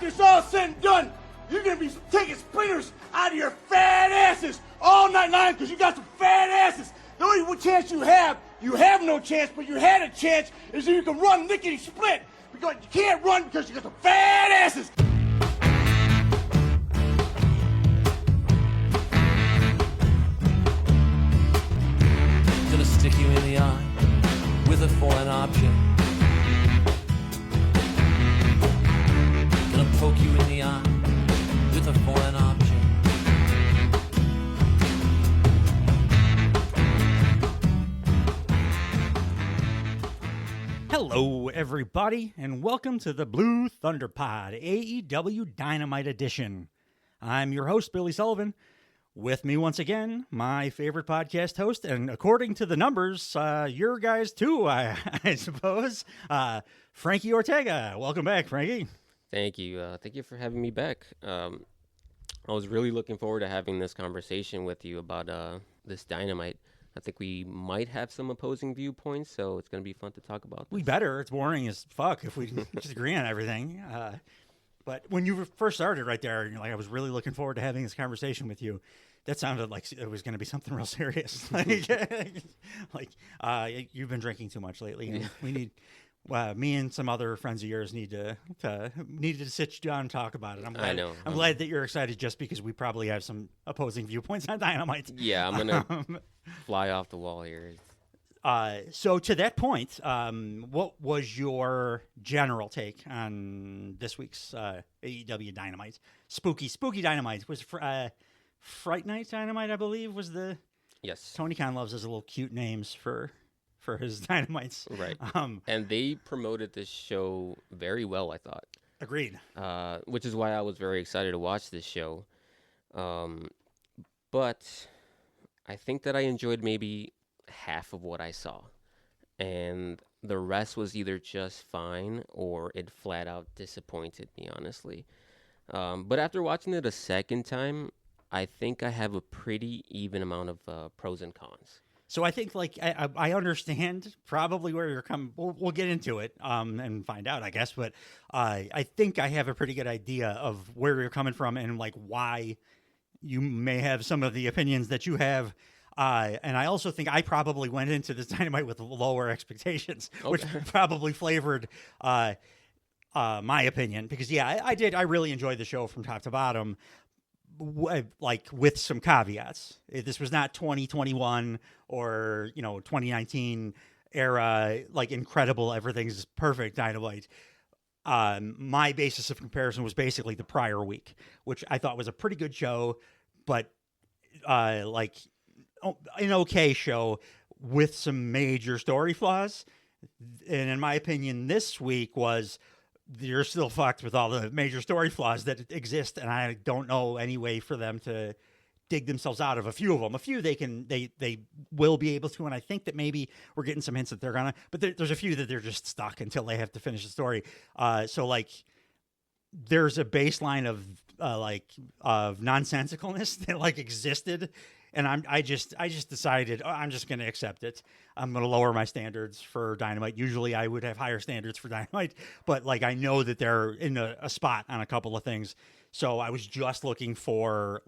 after it's all said and done, you're going to be taking splinters out of your fat asses all night long because you got some fat asses. The only chance you have no chance, but you had a chance, is that you can run lickety split. Because you can't run because you got some fat asses. Gonna stick you in the eye with a foreign object. Gonna poke you in the eye with a foreign object. Hello, everybody, and welcome to the Blue Thunder Pod, AEW Dynamite Edition. I'm your host, Billy Sullivan. With me once again, my favorite podcast host, and according to the numbers, your guys too, I suppose, Frankie Ortega. Welcome back, Frankie. Thank you. Thank you for having me back. I was really looking forward to having this conversation with you about this Dynamite. I think we might have some opposing viewpoints, so it's going to be fun to talk about this. We better. It's boring as fuck if we just agree on everything. But when you first started right there, you're like, I was really looking forward to having this conversation with you. That sounded like it was going to be something real serious. You've been drinking too much lately. And we need, me and some other friends of yours need to sit you down and talk about it. I know. I'm glad that you're excited just because we probably have some opposing viewpoints on Dynamite. Yeah, I'm going to fly off the wall here. So to that point, what was your general take on this week's AEW Dynamite? Spooky Dynamite. Was Fright Night Dynamite, I believe, was the... Yes. Tony Khan loves his little cute names for his Dynamites. Right. And they promoted this show very well, I thought. Agreed. Which is why I was very excited to watch this show. But I think that I enjoyed maybe half of what I saw. And the rest was either just fine or it flat out disappointed me, honestly. But after watching it a second time, I think I have a pretty even amount of pros and cons. So I think, I understand probably where you're coming. We'll get into it and find out, I guess. But I think I have a pretty good idea of where you're coming from and why you may have some of the opinions that you have. And I also think I probably went into this Dynamite with lower expectations, which probably flavored my opinion. Because, I did. I really enjoyed the show from top to bottom. With some caveats. This was not 2021 or 2019 era incredible, everything's perfect Dynamite. My basis of comparison was basically the prior week, which I thought was a pretty good show, but an okay show with some major story flaws. And in my opinion, this week was... You're still fucked with all the major story flaws that exist, and I don't know any way for them to dig themselves out of a few of them. A few they will be able to, and I think that maybe we're getting some hints that they're gonna. But there's a few that they're just stuck until they have to finish the story. There's a baseline of nonsensicalness that existed. And I just decided I'm just going to accept it. I'm going to lower my standards for Dynamite. Usually I would have higher standards for Dynamite, but I know that they're in a spot on a couple of things. So I was just looking for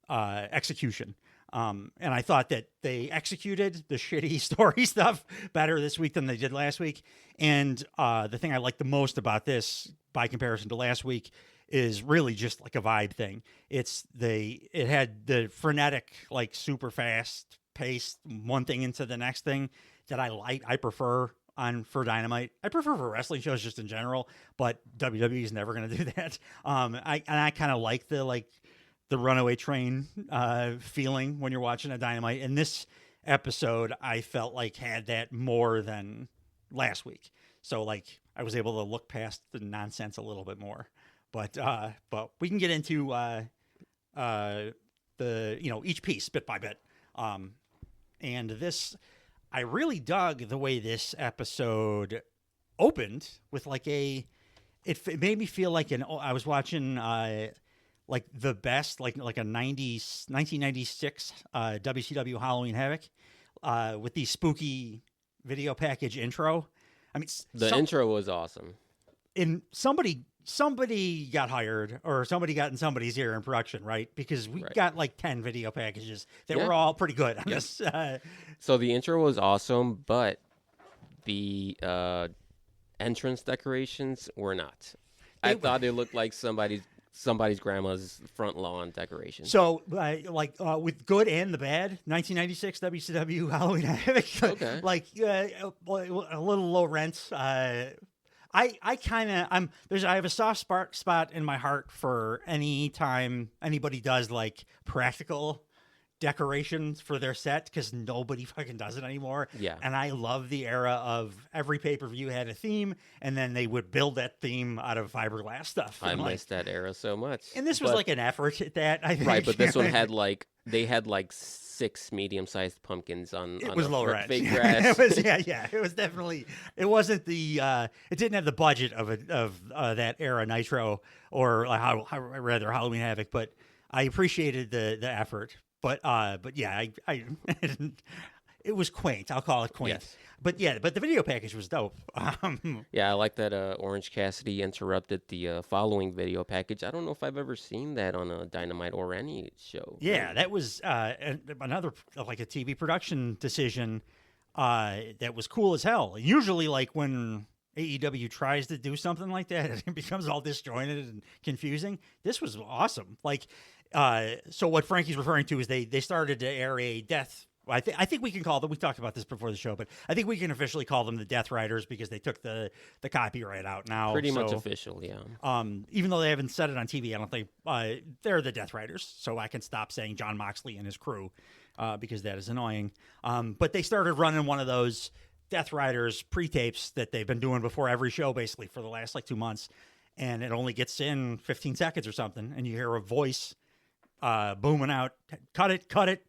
execution. And I thought that they executed the shitty story stuff better this week than they did last week. And the thing I liked the most about this, by comparison to last week, is really just a vibe thing. It had the frenetic, super fast paced one thing into the next thing that I prefer for Dynamite. I prefer for wrestling shows just in general, but WWE is never going to do that. I kind of like the runaway train feeling when you're watching a Dynamite. And this episode, I felt had that more than last week. So I was able to look past the nonsense a little bit more. But we can get into each piece bit by bit. And this, I really dug the way this episode opened with it made me feel I was watching the best, a 1996 WCW Halloween Havoc with the spooky video package intro. I mean, the intro was awesome. And somebody somebody got hired or somebody got in somebody's ear in production, right? Because we got like 10 video packages that were all pretty good on this. So the intro was awesome, but the entrance decorations were not. I thought it looked like somebody's grandma's front lawn decoration. So, with good and the bad, 1996 WCW Halloween Havoc, Okay. a little low rent. I have a soft spot in my heart for any time anybody does like practical decorations for their set, because nobody fucking does it anymore. Yeah. And I love the era of every pay-per-view had a theme, and then they would build that theme out of fiberglass stuff. I missed that era so much. And this was like an effort at that, I think. Right, but this one had they had 6 medium-sized pumpkins on was a low rent. fake grass. It was definitely. It wasn't the. It didn't have the budget of that era Nitro or rather Halloween Havoc, but I appreciated the effort. But yeah, I it was quaint. I'll call it quaint. Yes. But the video package was dope. Yeah, I like that Orange Cassidy interrupted the following video package. I don't know if I've ever seen that on a Dynamite or any show. Yeah, that was another like a TV production decision that was cool as hell. Usually, like when AEW tries to do something like that, it becomes all disjointed and confusing. This was awesome. Like, so what Frankie's referring to is they started to air a death. I think we can call them. We talked about this before the show, but I think we can officially call them the Death Riders because they took the copyright out now. Pretty much official, yeah. Even though they haven't said it on TV, I don't think they're the Death Riders. So I can stop saying John Moxley and his crew because that is annoying. But they started running one of those Death Riders pre-tapes that they've been doing before every show basically for the last 2 months, and it only gets in 15 seconds or something, and you hear a voice booming out, cut it,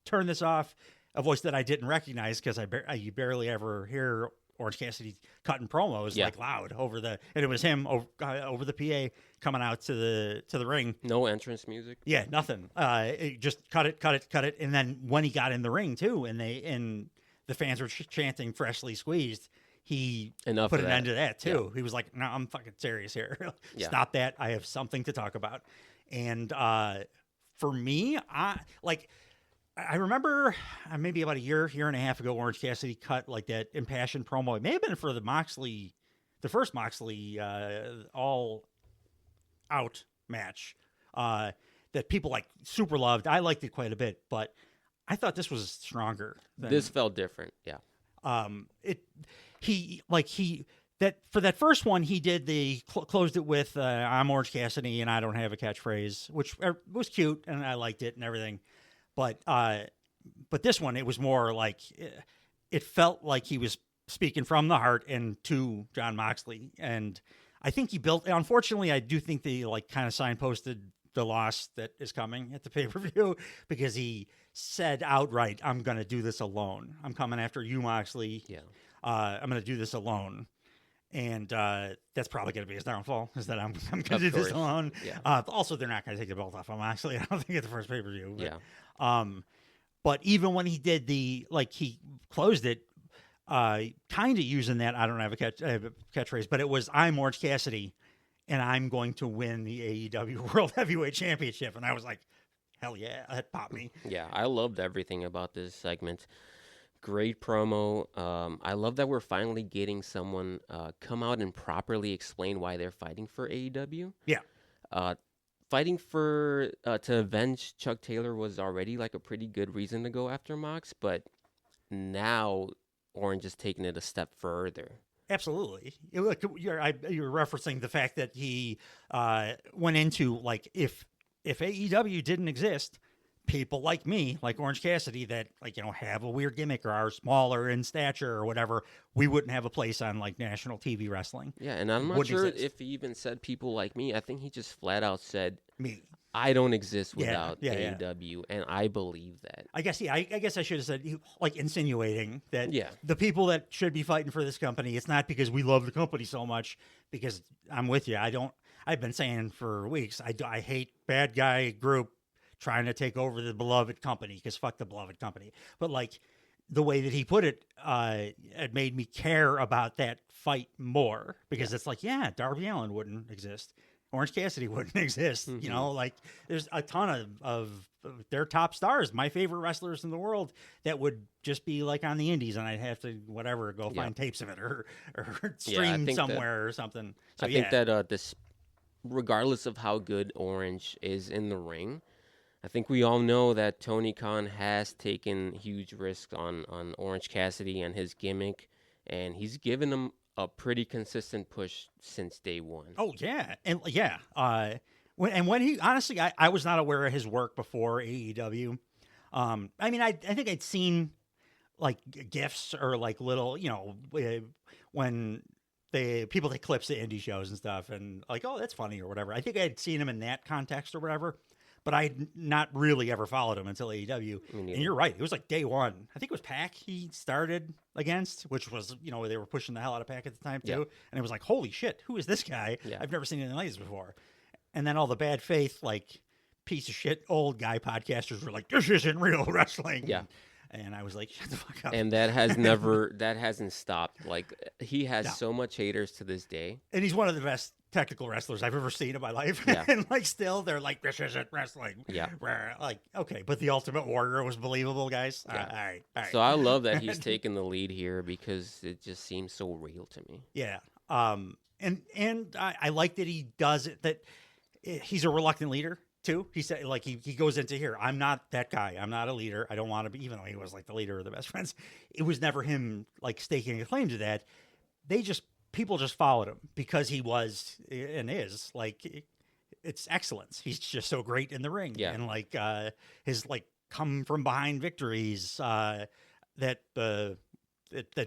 turn this off, a voice that I didn't recognize because you barely ever hear Orange Cassidy cutting promos like loud over and it was him over the PA coming out to the ring. No entrance music. Yeah, nothing. It just cut it, and then when he got in the ring too, and the fans were chanting "freshly squeezed," he put an end to that too. Yeah. He was like, "No, I'm fucking serious here. Stop that. I have something to talk about." And for me, I remember maybe about a year and a half ago, Orange Cassidy cut like that impassioned promo. It may have been for the first Moxley all out match that people like super loved. I liked it quite a bit, but I thought this was stronger. This felt different, yeah. For that first one, he did closed it with "I'm Orange Cassidy and I don't have a catchphrase," which was cute and I liked it and everything. But this one, it was more like it felt like he was speaking from the heart and to John Moxley, and I think he built. Unfortunately, I do think they kind of signposted the loss that is coming at the pay-per-view because he said outright, "I'm going to do this alone. I'm coming after you, Moxley. Yeah, I'm going to do this alone." And that's probably going to be his downfall, is that I'm going to do this alone. Yeah. Also, they're not going to take the belt off him, actually. I don't think at the first pay-per-view. But, yeah. But even when he did he closed it, kind of using that, I don't have a catchphrase, but it was, "I'm Orange Cassidy, and I'm going to win the AEW World Heavyweight Championship." And I was like, hell yeah, that popped me. Yeah, I loved everything about this segment. Great promo. I love that we're finally getting someone come out and properly explain why they're fighting for AEW. Yeah. Fighting for to avenge Chuck Taylor was already like a pretty good reason to go after Mox, but now Orange is taking it a step further. Absolutely. You're referencing the fact that he went into if AEW didn't exist, people like me, like Orange Cassidy, that have a weird gimmick or are smaller in stature or whatever, we wouldn't have a place on national TV wrestling. Yeah, and I'm not sure if he even said people like me. I think he just flat out said me. I don't exist without AEW, and I believe that. I guess I should have said insinuating that Yeah. the people that should be fighting for this company, it's not because we love the company so much, because I'm with you. I've been saying for weeks, I hate bad guy group trying to take over the beloved company, because fuck the beloved company. But the way that he put it, it made me care about that fight more because it's like, yeah, Darby Allin wouldn't exist. Orange Cassidy wouldn't exist. You know, like there's a ton of their top stars, my favorite wrestlers in the world, that would just be like on the indies, and I'd have to go find tapes of it or stream somewhere or something. So I think that this, regardless of how good Orange is in the ring, I think we all know that Tony Khan has taken huge risks on Orange Cassidy and his gimmick, and he's given him a pretty consistent push since day one. Oh yeah, and when he honestly, I was not aware of his work before AEW. I mean, I think I'd seen like gifs or like little, when people take clips of indie shows and stuff, and like, oh, that's funny or whatever. I think I'd seen him in that context or whatever, but I'd not really ever followed him until AEW. And you're right, it was like day one. I think it was Pac he started against, which was, they were pushing the hell out of Pac at the time too. And it was like, holy shit, who is this guy? I've never seen anything like this before. And then all the bad faith, like piece of shit old guy podcasters were like, this isn't real wrestling. Yeah. And I was like, shut the fuck up. And that hasn't stopped. Like, he has so much haters to this day. And he's one of the best technical wrestlers I've ever seen in my life. Yeah. And like, still, they're like, this isn't wrestling. Yeah. Like, okay, but the Ultimate Warrior was believable, guys. Yeah. All right. So I love that he's taken the lead here because it just seems so real to me. Yeah. And I like that he does it, that he's a reluctant leader too. He said, like, he goes into here, I'm not that guy. I'm not a leader. I don't want to be, even though he was like the leader of the Best Friends. It was never him like staking a claim to that. People just followed him because he was and is like, it's excellence. He's just so great in the ring. Yeah. And like his like come from behind victories, that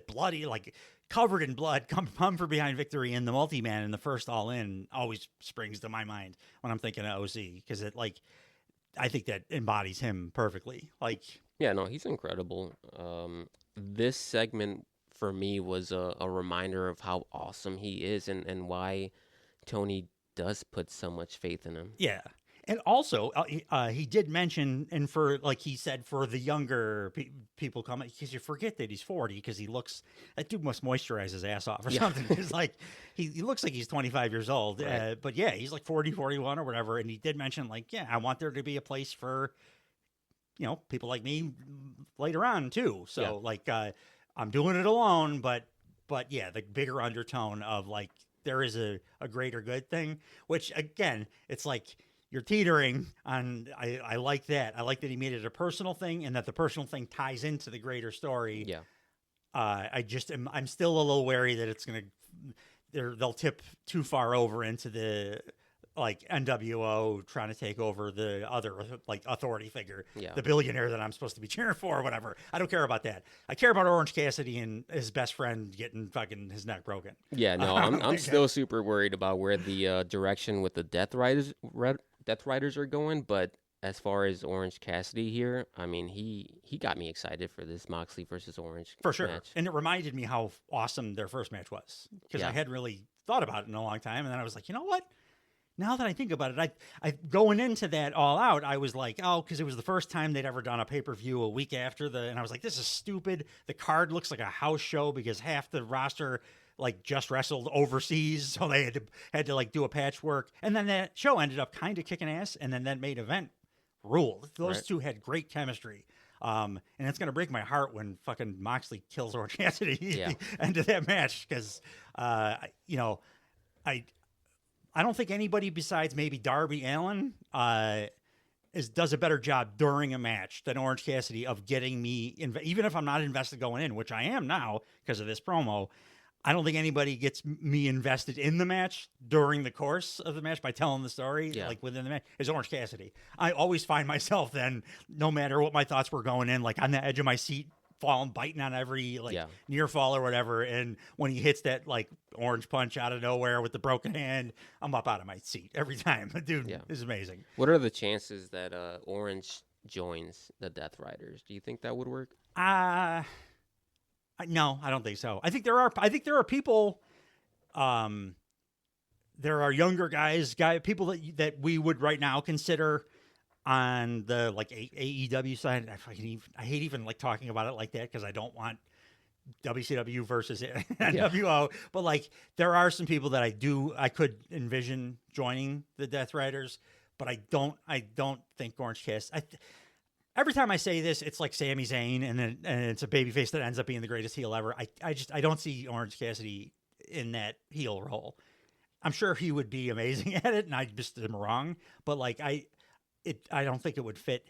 bloody, like covered in blood, come from behind victory in the multi-man in the first All In always springs to my mind when I'm thinking of OC, because I think that embodies him perfectly. Like, yeah, no, he's incredible. This segment for me was a reminder of how awesome he is and why Tony does put so much faith in him. Yeah. And also, he did mention, and for, like he said, for the younger people coming, because you forget that he's 40, because that dude must moisturize his ass off or something. It's like, he looks like he's 25 years old. Right. But yeah, he's like 40, 41 or whatever. And he did mention, like, yeah, I want there to be a place for, people like me later on too. So like, I'm doing it alone, but yeah, the bigger undertone of like, there is a greater good thing, which again, it's like, you're teetering on. I like that. I like that he made it a personal thing, and that the personal thing ties into the greater story. Yeah. I'm still a little wary that it's they'll tip too far over into the like NWO trying to take over the other like authority figure, the billionaire that I'm supposed to be cheering for or whatever. I don't care about that. I care about Orange Cassidy and his best friend getting fucking his neck broken. Yeah, no, I'm still super worried about where the direction with the Death Riders are going, but as far as Orange Cassidy here, I mean, he got me excited for this Moxley versus Orange for sure match. And it reminded me how awesome their first match was, because I hadn't really thought about it in a long time, and then I was like, you know what? Now that I think about it, I going into that All Out, I was like, oh, because it was the first time they'd ever done a pay-per-view a week after and I was like, this is stupid. The card looks like a house show because half the roster like just wrestled overseas, so they had to like do a patchwork. And then that show ended up kind of kicking ass, and then that main event ruled. Those two had great chemistry. And it's gonna break my heart when fucking Moxley kills Orange Cassidy at the end of that match, because I don't think anybody besides maybe Darby Allin does a better job during a match than Orange Cassidy of getting me, even if I'm not invested going in, which I am now because of this promo. I don't think anybody gets me invested in the match during the course of the match by telling the story, like within the match, is Orange Cassidy. I always find myself then, no matter what my thoughts were going in, like on the edge of my seat, biting on every near fall or whatever. And when he hits that like orange punch out of nowhere with the broken hand, I'm up out of my seat every time. Dude, this is amazing. What are the chances that Orange joins the Death Riders? Do you think that would work? No, I don't think so. I think there are people. There are younger people that we would right now consider on the like AEW side, I hate even like talking about it like that because I don't want WCW versus NWO, but like there are some people that I could envision joining the Death Riders, but I don't think Orange Cassidy. Every time I say this, it's like Sami Zayn, and it's a babyface that ends up being the greatest heel ever. I don't see Orange Cassidy in that heel role. I'm sure he would be amazing at it, and I just am wrong. But like I don't think it would fit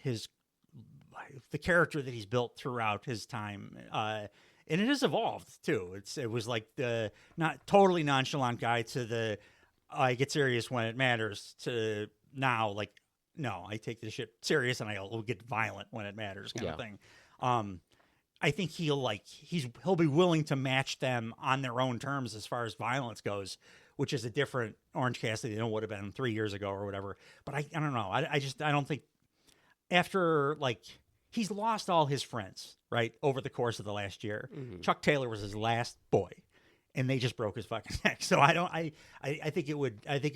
the character that he's built throughout his time. And it has evolved too. It was like the not totally nonchalant guy to the I get serious when it matters to now like no, I take this shit serious and I'll get violent when it matters kind of thing. I think he'll be willing to match them on their own terms as far as violence goes, which is a different Orange Cassidy than it would have been 3 years ago or whatever. But I don't know. I don't think after like he's lost all his friends, right, over the course of the last year. Mm-hmm. Chuck Taylor was his last boy, and they just broke his fucking neck. So I think it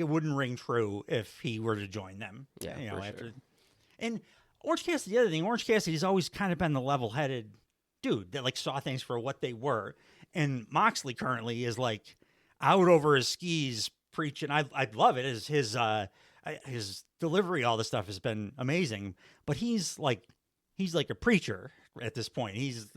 wouldn't ring true if he were to join them. Yeah, after. Sure. And Orange Cassidy, the other thing, Orange Cassidy's always kind of been the level-headed dude that like saw things for what they were. And Moxley currently is like out over his skis preaching. I love it. His delivery, all this stuff has been amazing. But he's like a preacher at this point. He's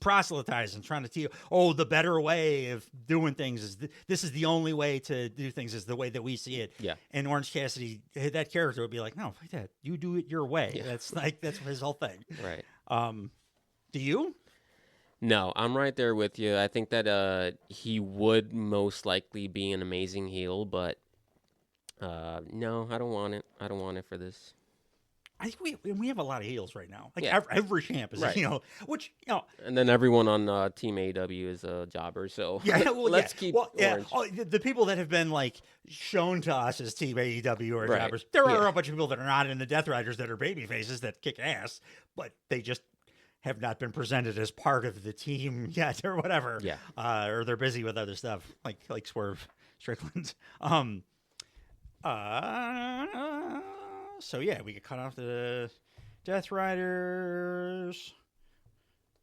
proselytizing, trying to tell you, the better way of doing things is this is the only way to do things is the way that we see it. Yeah. And Orange Cassidy, that character would be like, no, fuck that. You do it your way. Yeah. That's his whole thing. Right. Do you? No, I'm right there with you. I think that he would most likely be an amazing heel, but no, I don't want it. I don't want it for this. I think we have a lot of heels right now. Like yeah. every champ is right. a heel, which and then everyone on Team AEW is a jobber. So let's keep Orange. The people that have been like shown to us as Team AEW or right. jobbers. There are a bunch of people that are not in the Death Riders that are baby faces that kick ass, but they just have not been presented as part of the team yet or whatever. Yeah. Or they're busy with other stuff like Swerve Strickland. So yeah, we could cut off the Death Riders.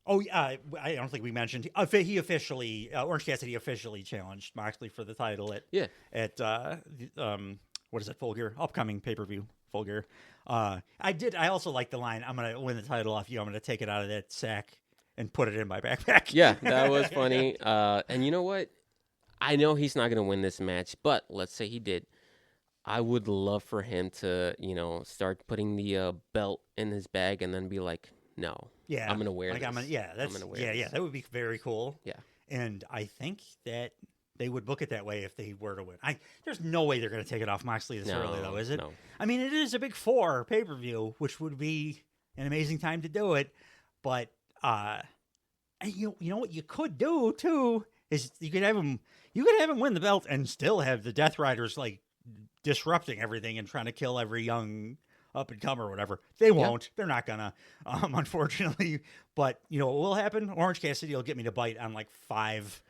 Oh yeah, I don't think we mentioned he officially Orange Cassidy officially challenged Moxley for the title at what is it, Full Gear, upcoming pay-per-view Full Gear. I also like the line, I'm gonna win the title off you. I'm gonna take it out of that sack and put it in my backpack. Yeah, that was funny. And you know what? I know he's not gonna win this match, but let's say he did. I would love for him to, start putting the belt in his bag and then be like, no, I'm going to wear this. That would be very cool. Yeah. And I think that they would book it that way if they were to win. There's no way they're going to take it off Moxley this early, though, is it? No. I mean, it is a big 4 pay-per-view, which would be an amazing time to do it. But, you know what you could do, too, is you could have him win the belt and still have the Death Riders, like, disrupting everything and trying to kill every young up and comer or whatever. They won't. Yeah. They're not gonna, unfortunately. But what will happen? Orange Cassidy will get me to bite on like 5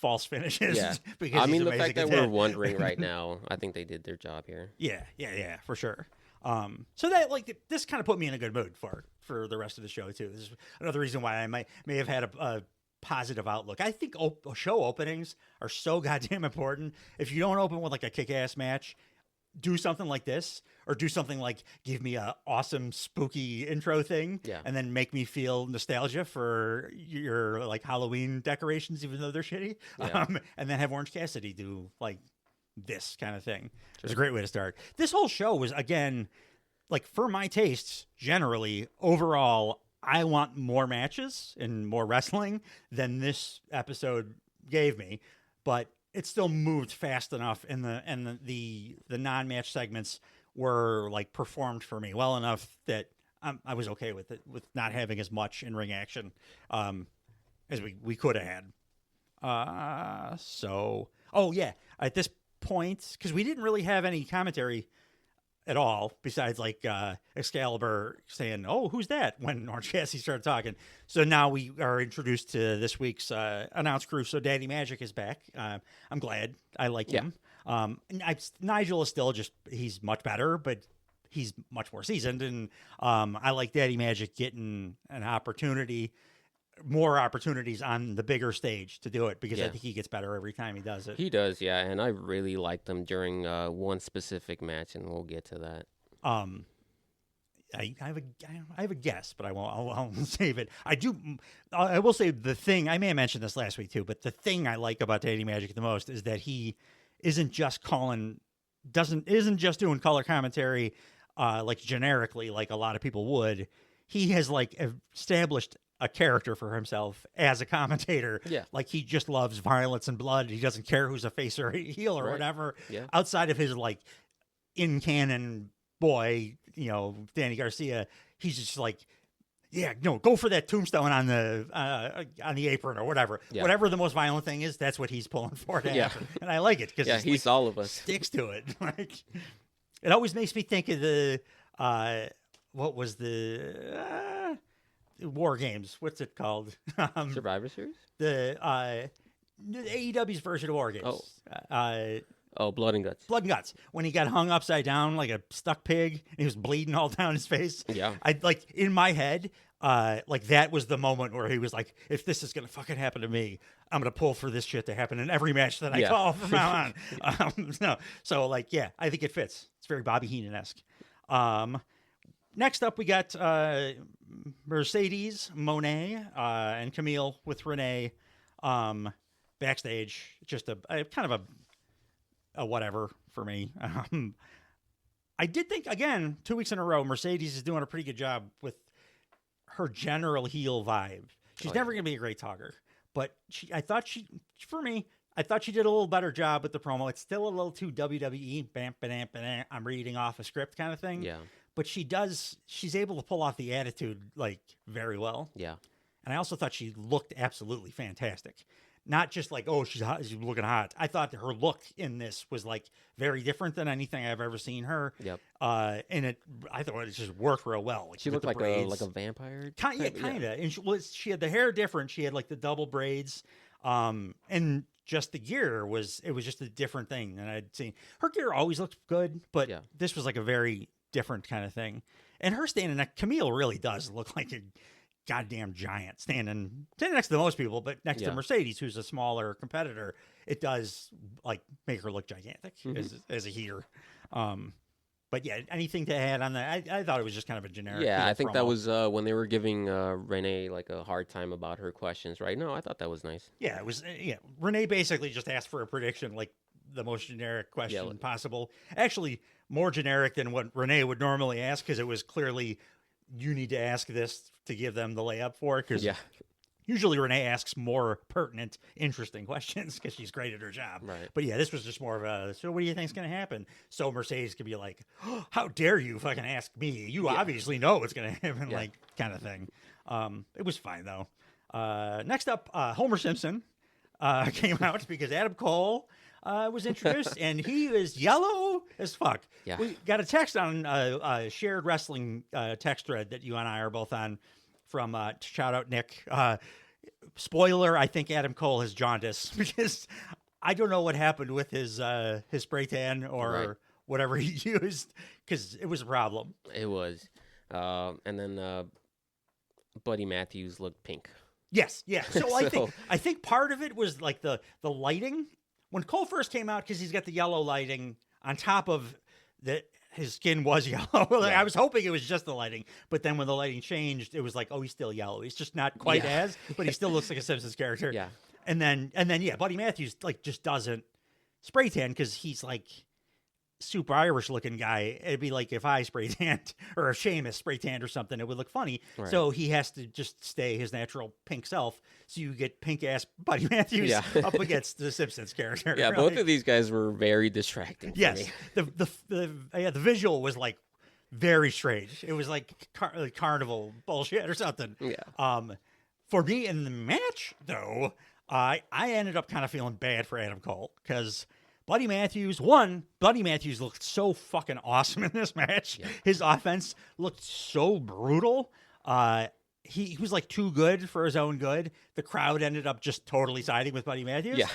false finishes. Yeah. Because the fact that we're wondering right now, I think they did their job here. Yeah, for sure. So that this kind of put me in a good mood for the rest of the show too. This is another reason why I may have had a positive outlook. I think show openings are so goddamn important. If you don't open with like a kick-ass match, do something like this, or do something like give me a awesome spooky intro thing, and then make me feel nostalgia for your like Halloween decorations, even though they're shitty. And then have Orange Cassidy do like this kind of thing. Sure. It's a great way to start. This whole show was, again, like for my tastes, generally overall, I want more matches and more wrestling than this episode gave me, but it still moved fast enough, and the non-match segments were like performed for me well enough that I was okay with it, with not having as much in-ring action as we could have had. At this point, because we didn't really have any commentary at all, besides like Excalibur saying, "Oh, who's that?" when Orange Cassidy started talking. So now we are introduced to this week's announce crew. So Daddy Magic is back. I'm glad. I like him. Nigel is still he's much better, but he's much more seasoned, and I like Daddy Magic getting an opportunity, more opportunities on the bigger stage to do it, because I Yeah. think he gets better every time he does it. He does, yeah, and I really liked him during one specific match, and we'll get to that. I have a guess, but I'll save it. I will say the thing, I may have mentioned this last week too, but the thing I like about Daddy Magic the most is that he isn't just isn't just doing color commentary like generically like a lot of people would. He has like established a character for himself as a commentator. Yeah. Like he just loves violence and blood. He doesn't care who's a face or a heel or Right. whatever. Yeah. Outside of his like in canon boy, Danny Garcia, he's just like, yeah, no, go for that tombstone on the apron or whatever. Yeah. Whatever the most violent thing is, that's what he's pulling for to Yeah. happen. And I like it because Yeah, he's all of us. sticks to it. Like, it always makes me think of the what was the War Games? What's it called? Survivor Series? The AEW's version of War Games. Oh, Blood and Guts. Blood and Guts, when he got hung upside down like a stuck pig and he was bleeding all down his face. Yeah. I like in my head, like that was the moment where he was like, if this is gonna fucking happen to me, I'm gonna pull for this shit to happen in every match that I Yeah. call from now on. No, so like, yeah, I think it fits. It's very Bobby Heenan-esque. Next up, we got Mercedes Monet and Camille with Renee backstage. Just a kind of a whatever for me. I did think, again, 2 weeks in a row, Mercedes is doing a pretty good job with her general heel vibe. She's never going to be a great talker, but I thought she did a little better job with the promo. It's still a little too WWE, bam, bam, bam, I'm reading off a script kind of thing. Yeah. But she's able to pull off the attitude like very well. Yeah. And I also thought she looked absolutely fantastic. Not just like, oh, she's hot, she's looking hot. I thought her look in this was like very different than anything I've ever seen her. Yep. And I thought it just worked real well. Like, She with looked the like braids. a vampire. Kind of. And she had the hair different. She had like the double braids. And just the gear was just a different thing than I'd seen. Her gear always looked good, but Yeah. this was like a very different kind of thing. And her standing next, Camille really does look like a goddamn giant standing next to most people, but next to Mercedes, who's a smaller competitor, it does like make her look gigantic as a heater. But yeah, anything to add on that? I thought it was just kind of a generic. Yeah, I think promo. that was when they were giving Renee like a hard time about her questions, right? No, I thought that was nice. Yeah, it was. Yeah, Renee basically just asked for a prediction, like the most generic question possible. Actually, more generic than what Renee would normally ask, because it was clearly you need to ask this to give them the layup for it. Because usually Renee asks more pertinent, interesting questions because she's great at her job. Right. But yeah, this was just more of a, so what do you think's going to happen? So Mercedes could be like, oh, how dare you fucking ask me? You obviously know what's going to happen, like kind of thing. It was fine though. Next up, Homer Simpson came out because Adam Cole was introduced, and he is yellow as fuck. Yeah. We got a text on a shared wrestling text thread that you and I are both on from shout out Nick. Spoiler, I think Adam Cole has jaundice because I don't know what happened with his spray tan or whatever he used, because it was a problem. It was. And then Buddy Matthews looked pink. Yes, yeah. So I think part of it was like the lighting. When Cole first came out, because he's got the yellow lighting on top of that, his skin was yellow. I was hoping it was just the lighting, but then when the lighting changed, it was like, oh, he's still yellow. He's just not quite as, but he still looks like a Simpsons character. Yeah. And then Buddy Matthews like just doesn't spray tan because he's like super Irish looking guy. It'd be like if I spray tanned or if Sheamus spray tanned or something, it would look funny. Right. So he has to just stay his natural pink self. So you get pink ass Buddy Matthews up against the Simpsons character. Yeah, right? both of these guys were very distracting. Yes, For me. the visual was like very strange. It was like carnival bullshit or something. Yeah. For me in the match though, I ended up kind of feeling bad for Adam Cole because Buddy Matthews looked so fucking awesome in this match. Yeah. His offense looked so brutal. He was like too good for his own good. The crowd ended up just totally siding with Buddy Matthews. Yeah.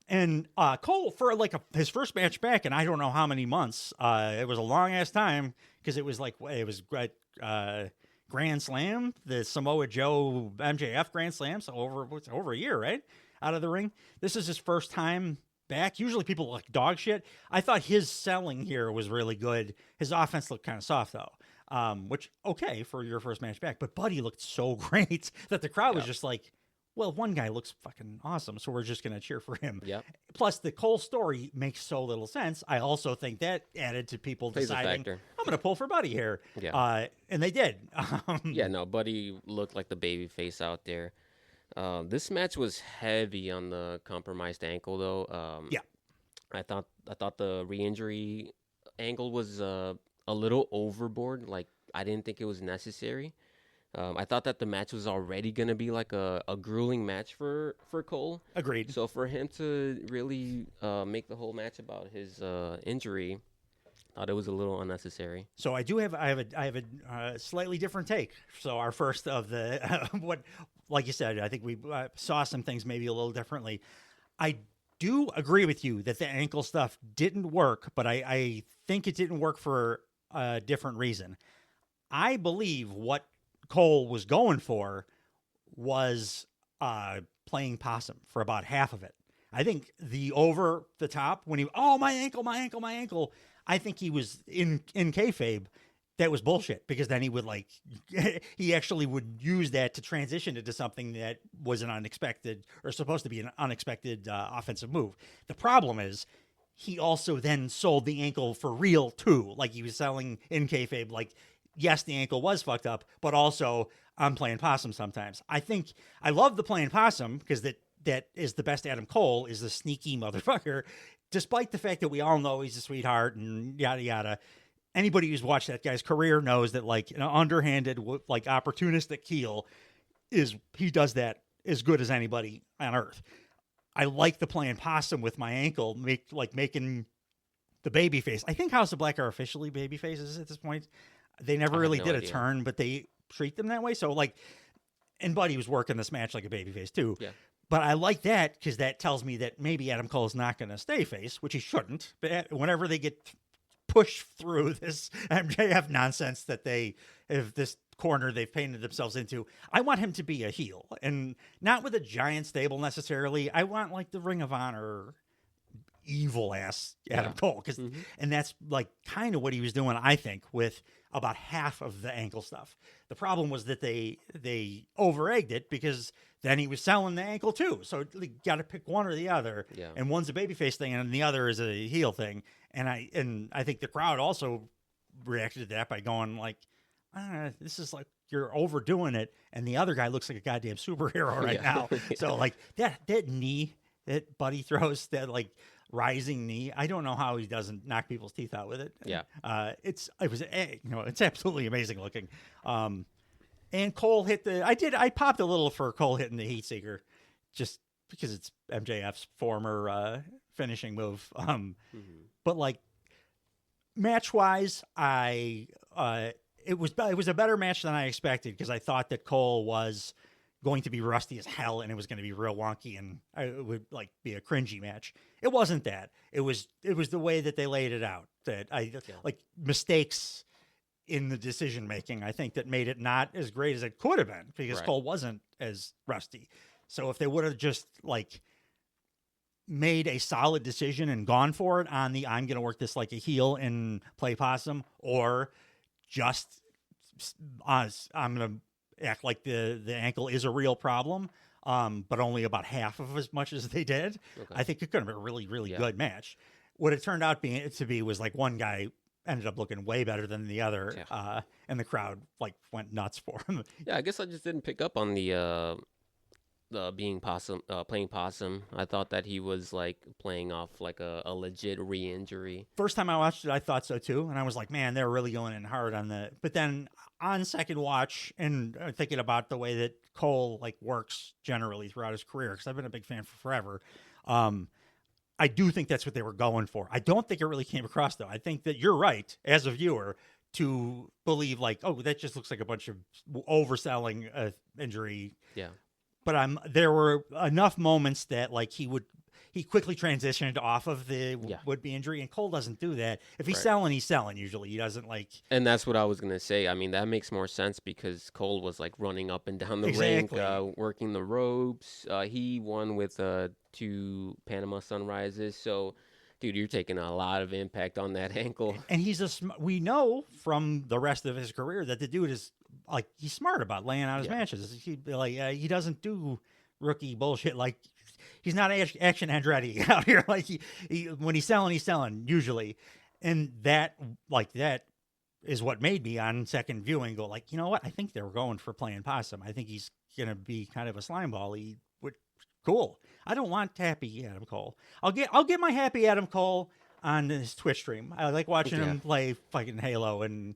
And Cole, for like his first match back, and I don't know how many months, it was a long ass time because it was Grand Slam, the Samoa Joe MJF Grand Slam, so over a year, right? Out of the ring. This is his first time back. Usually people like dog shit. I thought his selling here was really good. His offense looked kind of soft though, which okay for your first match back. But Buddy looked so great that the crowd was just like, well, one guy looks fucking awesome, so we're just going to cheer for him. Yep. Plus, the Cole story makes so little sense. I also think that added to people deciding, I'm going to pull for Buddy here. Yeah. And they did. Yeah, no, Buddy looked like the baby face out there. This match was heavy on the compromised ankle, though. Yeah. I thought the re-injury angle was a little overboard. Like, I didn't think it was necessary. I thought that the match was already going to be like a grueling match for Cole. Agreed. So for him to really make the whole match about his injury, I thought it was a little unnecessary. So I have a slightly different take. So our first of the what, like you said, I think we saw some things maybe a little differently. I do agree with you that the ankle stuff didn't work, but I think it didn't work for a different reason. I believe what Cole was going for was playing possum for about half of it. I think the over the top when my ankle. I think he was in kayfabe. That was bullshit because then he would he actually would use that to transition into something that was an unexpected or supposed to be an unexpected offensive move. The problem is he also then sold the ankle for real too. Like he was selling in kayfabe, like, yes, the ankle was fucked up, but also I'm playing possum sometimes. I think I love the playing possum because that is the best Adam Cole, is the sneaky motherfucker, despite the fact that we all know he's a sweetheart and yada, yada. Anybody who's watched that guy's career knows that like an underhanded, like opportunistic heel he does that as good as anybody on earth. I like the playing possum with my ankle, making the baby face. I think House of Black are officially baby faces at this point. They never really did a turn, but they treat them that way. So and Buddy was working this match like a babyface too. Yeah. But I like that because that tells me that maybe Adam Cole is not going to stay face, which he shouldn't. But whenever they get pushed through this MJF nonsense if this corner they've painted themselves into, I want him to be a heel and not with a giant stable necessarily. I want like the Ring of Honor evil ass Adam Cole and that's like kind of what he was doing, I think, with about half of the ankle stuff. The problem was that they over-egged it because then he was selling the ankle too, so you got to pick one or the other. And one's a babyface thing and the other is a heel thing, and I think the crowd also reacted to that by going like, this is like you're overdoing it, and the other guy looks like a goddamn superhero right now. So like that knee that Buddy throws, that like rising knee, I don't know how he doesn't knock people's teeth out with it. Yeah. It's absolutely amazing looking. And Cole hit I popped a little for Cole hitting the heat seeker just because it's MJF's former finishing move. But like match wise, it was a better match than I expected because I thought that Cole was going to be rusty as hell and it was going to be real wonky and it would like be a cringy match. It wasn't that. It was the way that they laid it out that like mistakes in the decision making, I think, that made it not as great as it could have been because Cole wasn't as rusty. So if they would have just like made a solid decision and gone for it on the I'm going to work this like a heel and play possum, or just I'm going to act like the ankle is a real problem, but only about half of as much as they did. I think it could have been a really, really good match. What it turned out to be was like one guy ended up looking way better than the other, and the crowd like went nuts for him. Yeah, I guess I just didn't pick up on the being possum, playing possum. I thought that he was like playing off like a legit re-injury. First time I watched it, I thought so too, and I was like, man, they're really going in hard on the. But then on second watch and thinking about the way that Cole like works generally throughout his career, because I've been a big fan for forever, I do think that's what they were going for. I don't think it really came across though. I think that you're right as a viewer to believe like, oh, that just looks like a bunch of overselling injury. Yeah. But there were enough moments that like he would, he quickly transitioned off of the would-be injury, and Cole doesn't do that. If he's selling, he's selling usually. He doesn't like... And that's what I was going to say. I mean, that makes more sense because Cole was like running up and down the rink, working the ropes. He won with 2 Panama Sunrises. So, dude, you're taking a lot of impact on that ankle. And we know from the rest of his career that the dude is like, he's smart about laying out his matches. He doesn't do rookie bullshit. Like, he's not action Andretti out here. Like when he's selling usually. And that is what made me on second viewing go like, you know what? I think they were going for playing possum. I think he's going to be kind of a slime ball. Cool. I don't want happy Adam Cole. I'll get my happy Adam Cole on his Twitch stream. I like watching him play fucking Halo and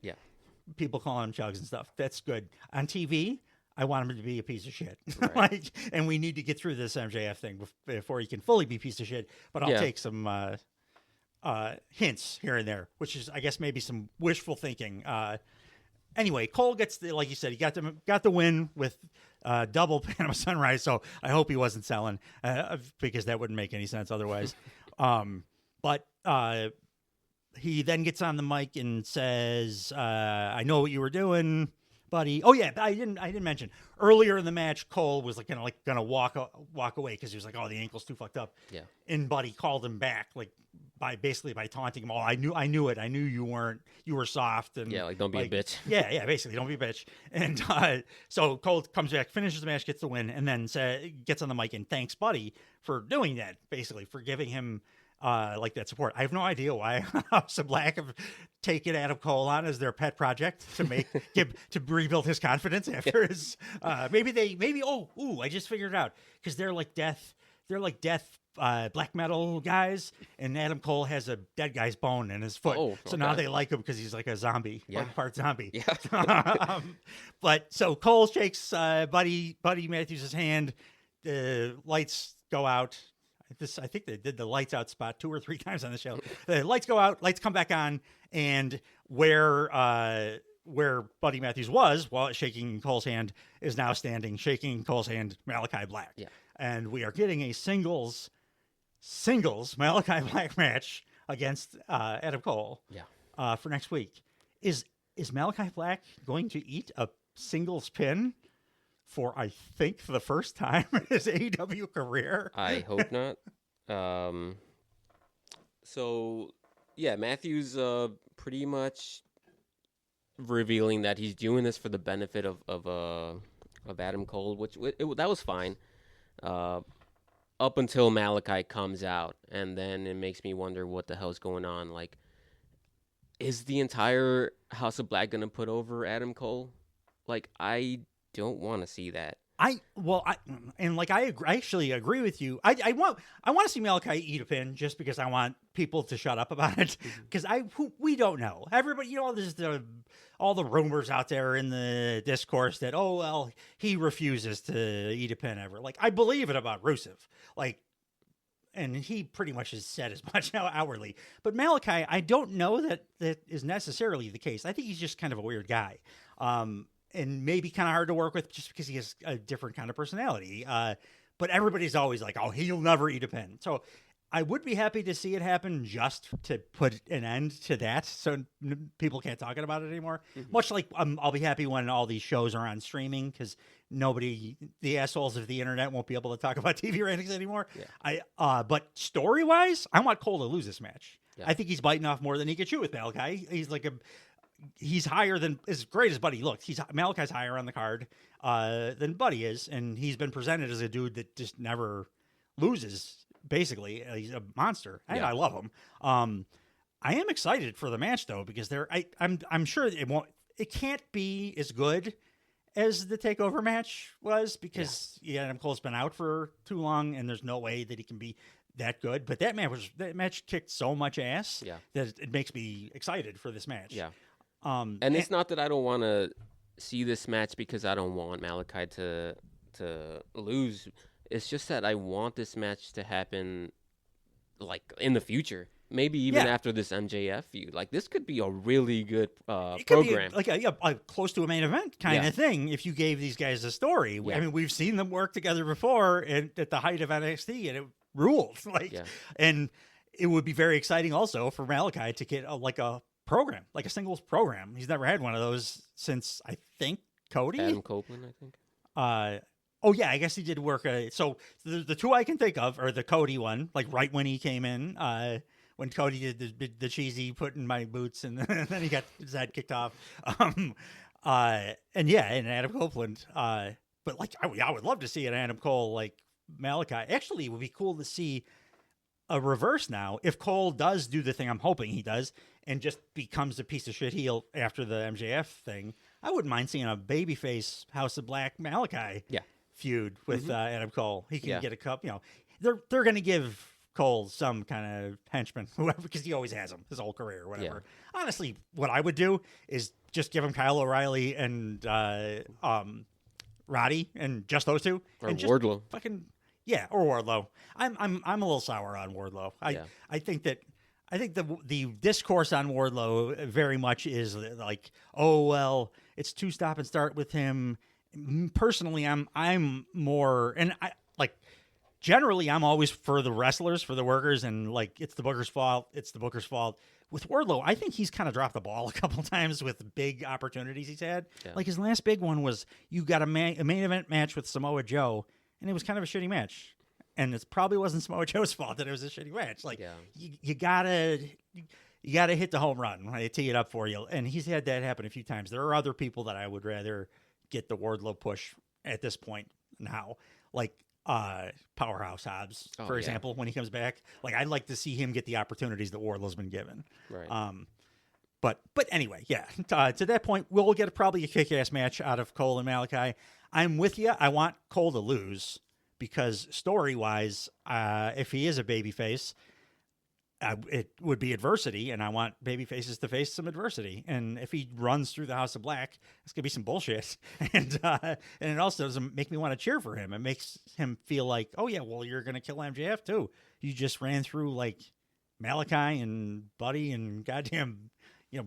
people calling him Chugs and stuff. That's good. On TV, I want him to be a piece of shit. Right. And we need to get through this MJF thing before he can fully be a piece of shit. But I'll take some hints here and there, which is, I guess, maybe some wishful thinking. Anyway, Cole gets like you said, he got the win with double Panama Sunrise. So I hope he wasn't selling because that wouldn't make any sense otherwise. But he then gets on the mic and says, "I know what you were doing, buddy." Oh yeah, I didn't mention earlier in the match. Cole was gonna walk away because he was like, "Oh, the ankle's too fucked up." Yeah, and Buddy called him back by taunting him. "Oh, I knew it. I knew you were soft." And don't be a bitch. Yeah, basically, don't be a bitch. And so Cole comes back, finishes the match, gets the win, and then gets on the mic and thanks Buddy for doing that, basically for giving him that support. I have no idea why House of Black have taken Adam Cole on as their pet project to rebuild his confidence after his I just figured it out because they're like death black metal guys, and Adam Cole has a dead guy's bone in his foot. So now they like him because he's like a zombie, like part zombie. Yeah. But so Cole shakes Buddy Matthews' hand. The lights go out. I think they did the lights out spot 2 or 3 times on the show. The lights go out, lights come back on, and where Buddy Matthews was while shaking Cole's hand is now standing, shaking Cole's hand, Malachi Black. Yeah. And we are getting a singles Malachi Black match against Adam Cole. Yeah. For next week. Is Malachi Black going to eat a singles pin for, I think, the first time in his AEW career? I hope not. So, yeah, Matthews pretty much revealing that he's doing this for the benefit of Adam Cole, which that was fine. Up until Malachi comes out, and then it makes me wonder what the hell's going on. Like, is the entire House of Black gonna put over Adam Cole? Like, I don't want to see that. I actually agree with you. I want to see Malachi eat a pin just because I want people to shut up about it because we don't know. Everybody, there's all the rumors out there in the discourse that he refuses to eat a pin ever. Like, I believe it about Rusev. Like, and he pretty much has said as much now outwardly. But Malachi, I don't know that is necessarily the case. I think he's just kind of a weird guy. And maybe kind of hard to work with just because he has a different kind of personality. But everybody's always like, "Oh, he'll never eat a pin." So I would be happy to see it happen just to put an end to that so people can't talk about it anymore. Mm-hmm. Much like I'll be happy when all these shows are on streaming because the assholes of the internet won't be able to talk about TV ratings anymore. Yeah. But story-wise, I want Cole to lose this match. Yeah. I think he's biting off more than he can chew with Malachi. He's higher than, as great as Buddy looks. Malachi's higher on the card than Buddy is, and he's been presented as a dude that just never loses. Basically, he's a monster, and I love him. I am excited for the match though because I'm sure it can't be as good as the Takeover match was because Adam Cole's been out for too long, and there's no way that he can be that good. But that match kicked so much ass that it makes me excited for this match. Yeah. And it's not that I don't want to see this match because I don't want Malachi to lose. It's just that I want this match to happen, like, in the future. Maybe even after this MJF feud. Like, this could be a really good program. Could be a close to a main event kind of thing if you gave these guys a story. Yeah. I mean, we've seen them work together before at the height of NXT, and ruled. Like, Yeah. and it would be very exciting also for Malachi to get a program, like a singles program. He's never had one of those since, I think, Cody. Adam Copeland, I think. Oh yeah, I guess he did work. So the two I can think of are the Cody one, like right when he came in, when Cody did the cheesy put in my boots, and then he got his head kicked off. And Adam Copeland. But like I would love to see an Adam Cole like Malachi. Actually, it would be cool to see a reverse now. If Cole does do the thing I'm hoping he does, and just becomes a piece of shit heel after the MJF thing, I wouldn't mind seeing a babyface House of Black Malachi feud with Adam Cole. He can get a cup. You know, they're going to give Cole some kind of henchman, whoever, because he always has them his whole career or whatever. Yeah. Honestly, what I would do is just give him Kyle O'Reilly and Roddy, and just those two, or and Wardlow. Or Wardlow. I'm a little sour on Wardlow. I think the discourse on Wardlow very much is like, oh well, it's 2 stop and start with him. Personally, I'm more, and I like, generally I'm always for the wrestlers, for the workers, and like it's the Booker's fault. It's the Booker's fault. With Wardlow, I think he's kind of dropped the ball a couple times with big opportunities he's had. Yeah. Like his last big one was you got a main event match with Samoa Joe, and it was kind of a shitty match. And it probably wasn't Samoa Joe's fault that it was a shitty match. Like you gotta hit the home run when they tee it up for you. And he's had that happen a few times. There are other people that I would rather get the Wardlow push at this point now, like Powerhouse Hobbs, for example, when he comes back. Like I'd like to see him get the opportunities that Wardlow's been given. Right. But anyway, to that point, we'll get probably a kick-ass match out of Cole and Malachi. I'm with you. I want Cole to lose because story-wise, if he is a babyface, it would be adversity, and I want babyfaces to face some adversity. And if he runs through the House of Black, it's gonna be some bullshit. And it also doesn't make me want to cheer for him. It makes him feel like, oh yeah, well you're gonna kill MJF too. You just ran through like Malachi and Buddy and goddamn,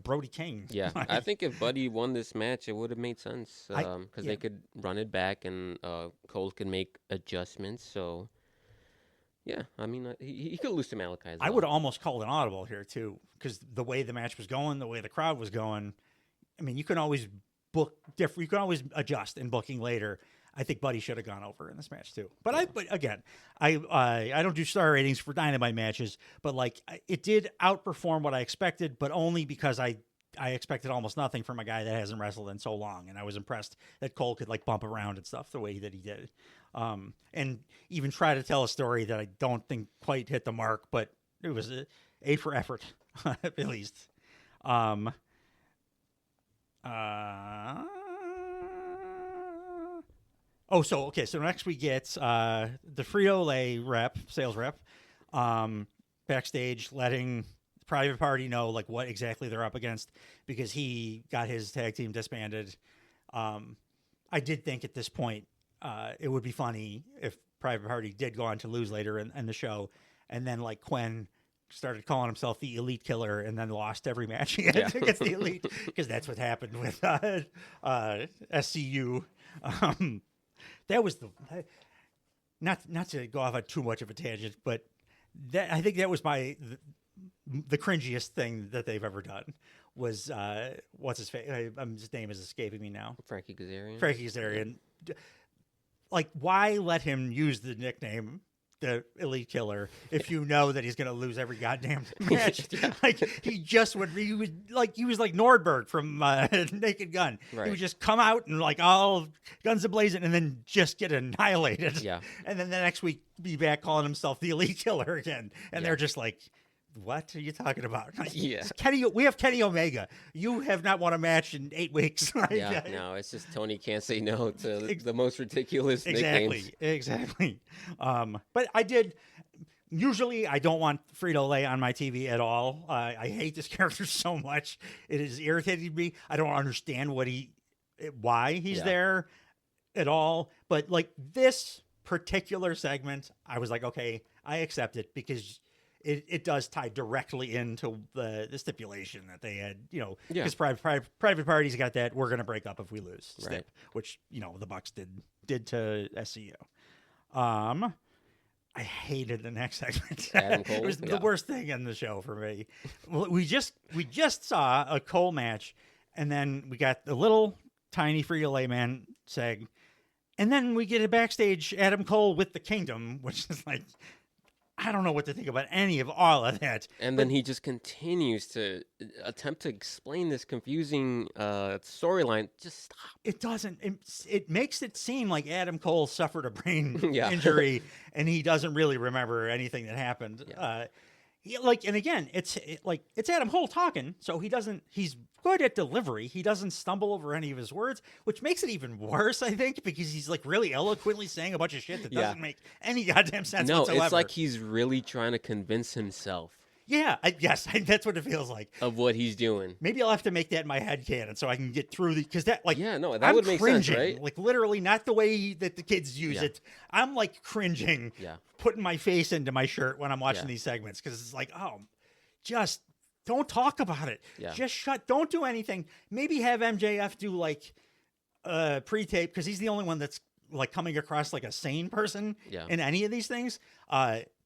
Brody King. Yeah, I think if Buddy won this match, it would have made sense because they could run it back and Cole could make adjustments. So. Yeah, I mean, he could lose to Malachi as well. I would almost call an audible here, too, because the way the match was going, the way the crowd was going, I mean, you can always book different. You can always adjust in booking later. I think Buddy should have gone over in this match, too. But again, I don't do star ratings for Dynamite matches, but, like, it did outperform what I expected, but only because I expected almost nothing from a guy that hasn't wrestled in so long, and I was impressed that Cole could, like, bump around and stuff the way that he did. And even try to tell a story that I don't think quite hit the mark, but it was a for effort, at least. So next we get the Frito-Lay sales rep, backstage letting Private Party know like what exactly they're up against because he got his tag team disbanded. I did think at this point, it would be funny if Private Party did go on to lose later in the show, and then like Quen started calling himself the Elite Killer, and then lost every match he had against the Elite, because that's what happened with SCU. That was not to go off on too much of a tangent, but I think that was the cringiest thing that they've ever done. Was what's his face? His name is escaping me now. Frankie Kazarian. Like, why let him use the nickname, the Elite Killer, if you know that he's going to lose every goddamn match? Like, he was like Nordberg from Naked Gun. Right. He would just come out and like all guns a-blazing and then just get annihilated. Yeah. And then the next week be back calling himself the Elite Killer again. And they're just like, what are you talking about? We have Kenny Omega. You have not won a match in 8 weeks. No, it's just Tony can't say no to the most ridiculous nicknames. Exactly. But usually I don't want Frito-Lay on my TV at all. I hate this character so much. It has irritated me. I don't understand why he's there at all. But like this particular segment, I was like, okay, I accept it because it does tie directly into the stipulation that they had, because Private Party's got that we're going to break up if we lose stip, which, the Bucks did to SCU. I hated the next segment. Adam Cole? It was Yeah. the worst thing in the show for me. Well, we just saw a Cole match, and then we got the little tiny Frito Lay Man seg, and then we get a backstage Adam Cole with the Kingdom, which is like, I don't know what to think about any of all of that. And then he just continues to attempt to explain this confusing storyline. Just stop. It doesn't. It makes it seem like Adam Cole suffered a brain Yeah. injury, and he doesn't really remember anything that happened. Yeah. And again, it's Adam Cole talking, so he doesn't. He's good at delivery. He doesn't stumble over any of his words, which makes it even worse, I think, because he's like really eloquently saying a bunch of shit that Yeah. doesn't make any goddamn sense No, whatsoever. it's like he's really trying to convince himself Yeah, that's what it feels like. of what he's doing. Maybe I'll have to make that in my head canon so I can get through because that like Yeah, no, that I'm would make sense, cringing, right? Like literally not the way that the kids use Yeah. it. I'm like cringing, Yeah. putting my face into my shirt when I'm watching Yeah. these segments because it's like, oh, just don't talk about it. Yeah. Just don't do anything. Maybe have MJF do like pre-tape because he's the only one that's like coming across like a sane person Yeah. in any of these things.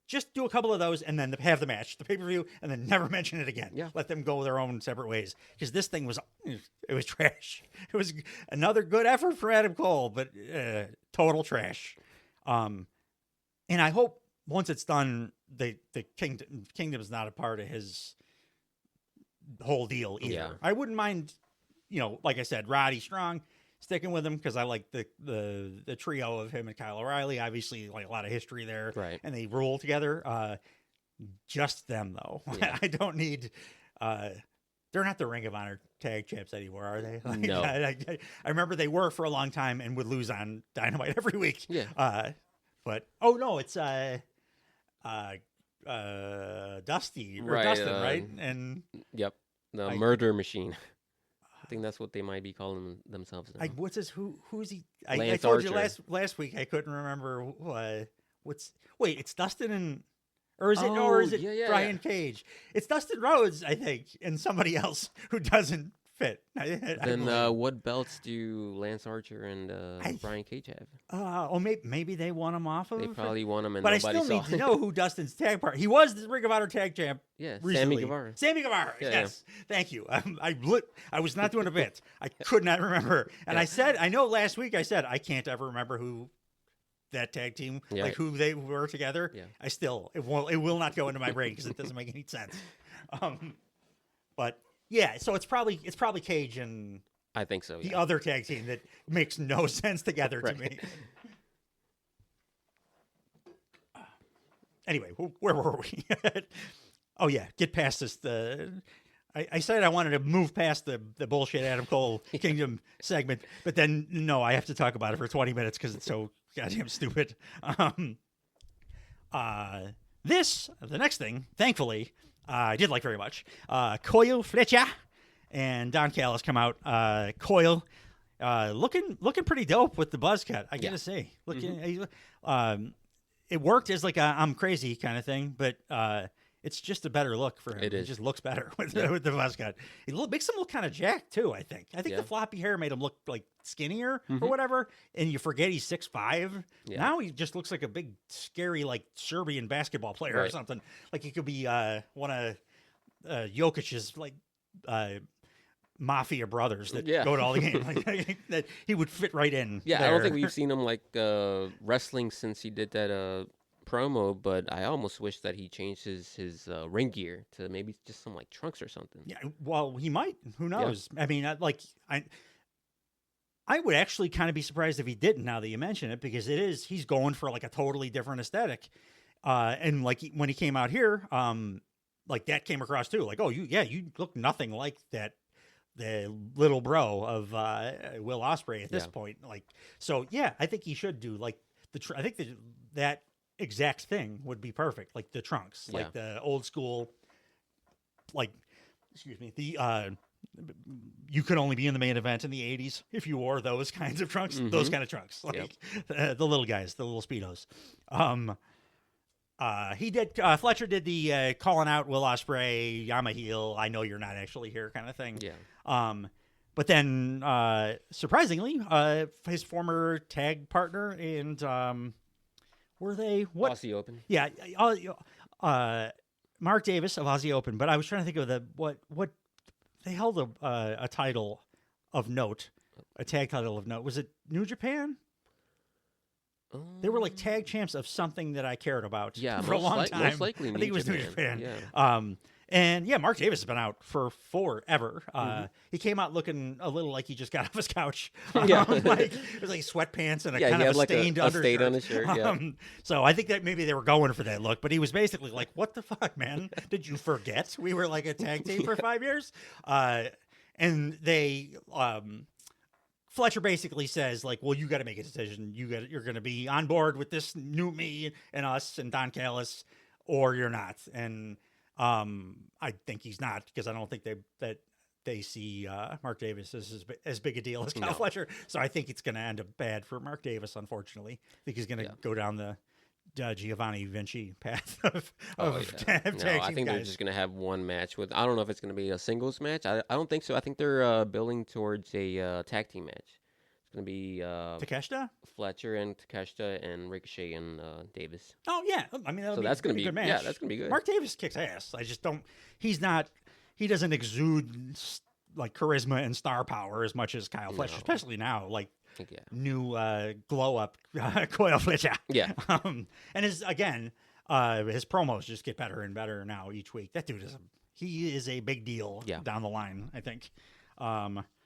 Just do a couple of those and then have the match, the pay-per-view, and then never mention it again. Yeah. Let them go their own separate ways. Because this thing was trash. It was another good effort for Adam Cole, but total trash. And I hope once it's done, the Kingdom's not a part of his whole deal either. Yeah. I wouldn't mind, like I said, Roddy Strong sticking with him because I like the trio of him and Kyle O'Reilly. Obviously, like a lot of history there, Right. and they rule together. Just them though. Yeah. I don't need. They're not the Ring of Honor tag champs anymore, are they? Like, No. I remember they were for a long time and would lose on Dynamite every week. Yeah. But oh no, it's Dusty or Right, Dustin, right? And Yep. The I- murder machine. I think that's what they might be calling themselves now. what's his who's he? I Lance told you Archer. last week I couldn't remember it's Dustin and or is it Oh, yeah, Brian yeah. Cage? It's Dustin Rhodes, I think, and somebody else who doesn't fit. I Then believe. what belts do Lance Archer and Brian Cage have? Maybe they won him off of. They probably won him and But I nobody still saw. need to know who Dustin's tag partner. He was the Ring of Honor tag champ. Yeah, recently. Sammy Guevara. Sammy Guevara. Yeah, Yes, thank you. I was not doing a bit. I could not remember, and Yeah. I know last week I said I can't ever remember who that tag team, Yeah. like who they were together. Yeah. It will not go into my brain because it doesn't make any sense. But yeah, so it's probably Cage and I think so. the Yeah. other tag team that makes no sense together to me. Anyway, where were we? Oh yeah, get past this. I said I wanted to move past the bullshit Adam Cole Kingdom segment, but then no, I have to talk about it for 20 minutes because it's so goddamn stupid. The next thing, thankfully, I did like very much. Coil Flecha and Don Callis come out. Coil looking pretty dope with the buzz cut, I gotta say. It worked as like a I'm crazy kind of thing, but it's just a better look for him. It is. Just looks better with the buzz cut. It makes him look kind of jacked too, I think. I think Yeah. the floppy hair made him look like skinnier or whatever, and you forget he's 6'5". Yeah. Now he just looks like a big, scary, like Serbian basketball player or Right. something. Like he could be one of Jokic's like mafia brothers that Yeah. go to all the games. Like, that he would fit right in. Yeah, I don't there. think we've seen him like wrestling since he did that promo, but I almost wish that he changed his ring gear to maybe just some like trunks or something. Yeah, well, he might. Who knows? I mean, I would actually kind of be surprised if he didn't. Now that you mention it, because he's going for like a totally different aesthetic, and like when he came out here, like that came across too. Like, oh, you look nothing like that. The little bro of Will Ospreay at this Yeah. point, like, so yeah, I think he should do like I think that exact thing would be perfect, like the trunks, like the old school, like, excuse me, the you could only be in the main event in the 80s if you wore those kinds of trunks, those kind of trunks, like the little guys, the little Speedos. Fletcher did the calling out Will Ospreay, I'm a heel, I know you're not actually here kind of thing. Yeah. But then, surprisingly, his former tag partner and were they what? Aussie Open. Yeah, Mark Davis of Aussie Open. But I was trying to think of what they held a title of note, a tag title of note. Was it New Japan? They were like tag champs of something that I cared about for a long time. Most likely I think it was New Japan. Japan. Yeah. And yeah, Mark Davis has been out for forever. He came out looking a little like he just got off his couch. Yeah. Like, it was like sweatpants and a Yeah, kind he of had like stained a undershirt. stain on his shirt. Yeah. So I think that maybe they were going for that look, but he was basically like, "What the fuck, man? Did you forget we were like a tag team for 5 years?" And they. Fletcher basically says, like, well, you got to make a decision. You're going to be on board with this new me and us and Don Callis, or you're not. And I think he's not, because I don't think they see Mark Davis as big a deal as Kyle Fletcher. So I think it's going to end up bad for Mark Davis, unfortunately. I think he's going to go down the Giovanni Vinci path of tag I team think guys. they're just going to have one match with. I don't know if it's going to be a singles match. I don't think so. I think they're building towards a tag team match. It's going to be Takeshita? Fletcher and Takeshita and Ricochet and Davis. Oh yeah, I mean That's going to a be good match. Yeah, that's going to be good. Mark Davis kicks ass. I just don't. He doesn't exude like charisma and star power as much as Kyle Fletcher, especially now. Like new glow up Kyle Fletcher. Yeah. And his promos just get better and better now each week. That dude is a big deal down the line, I think.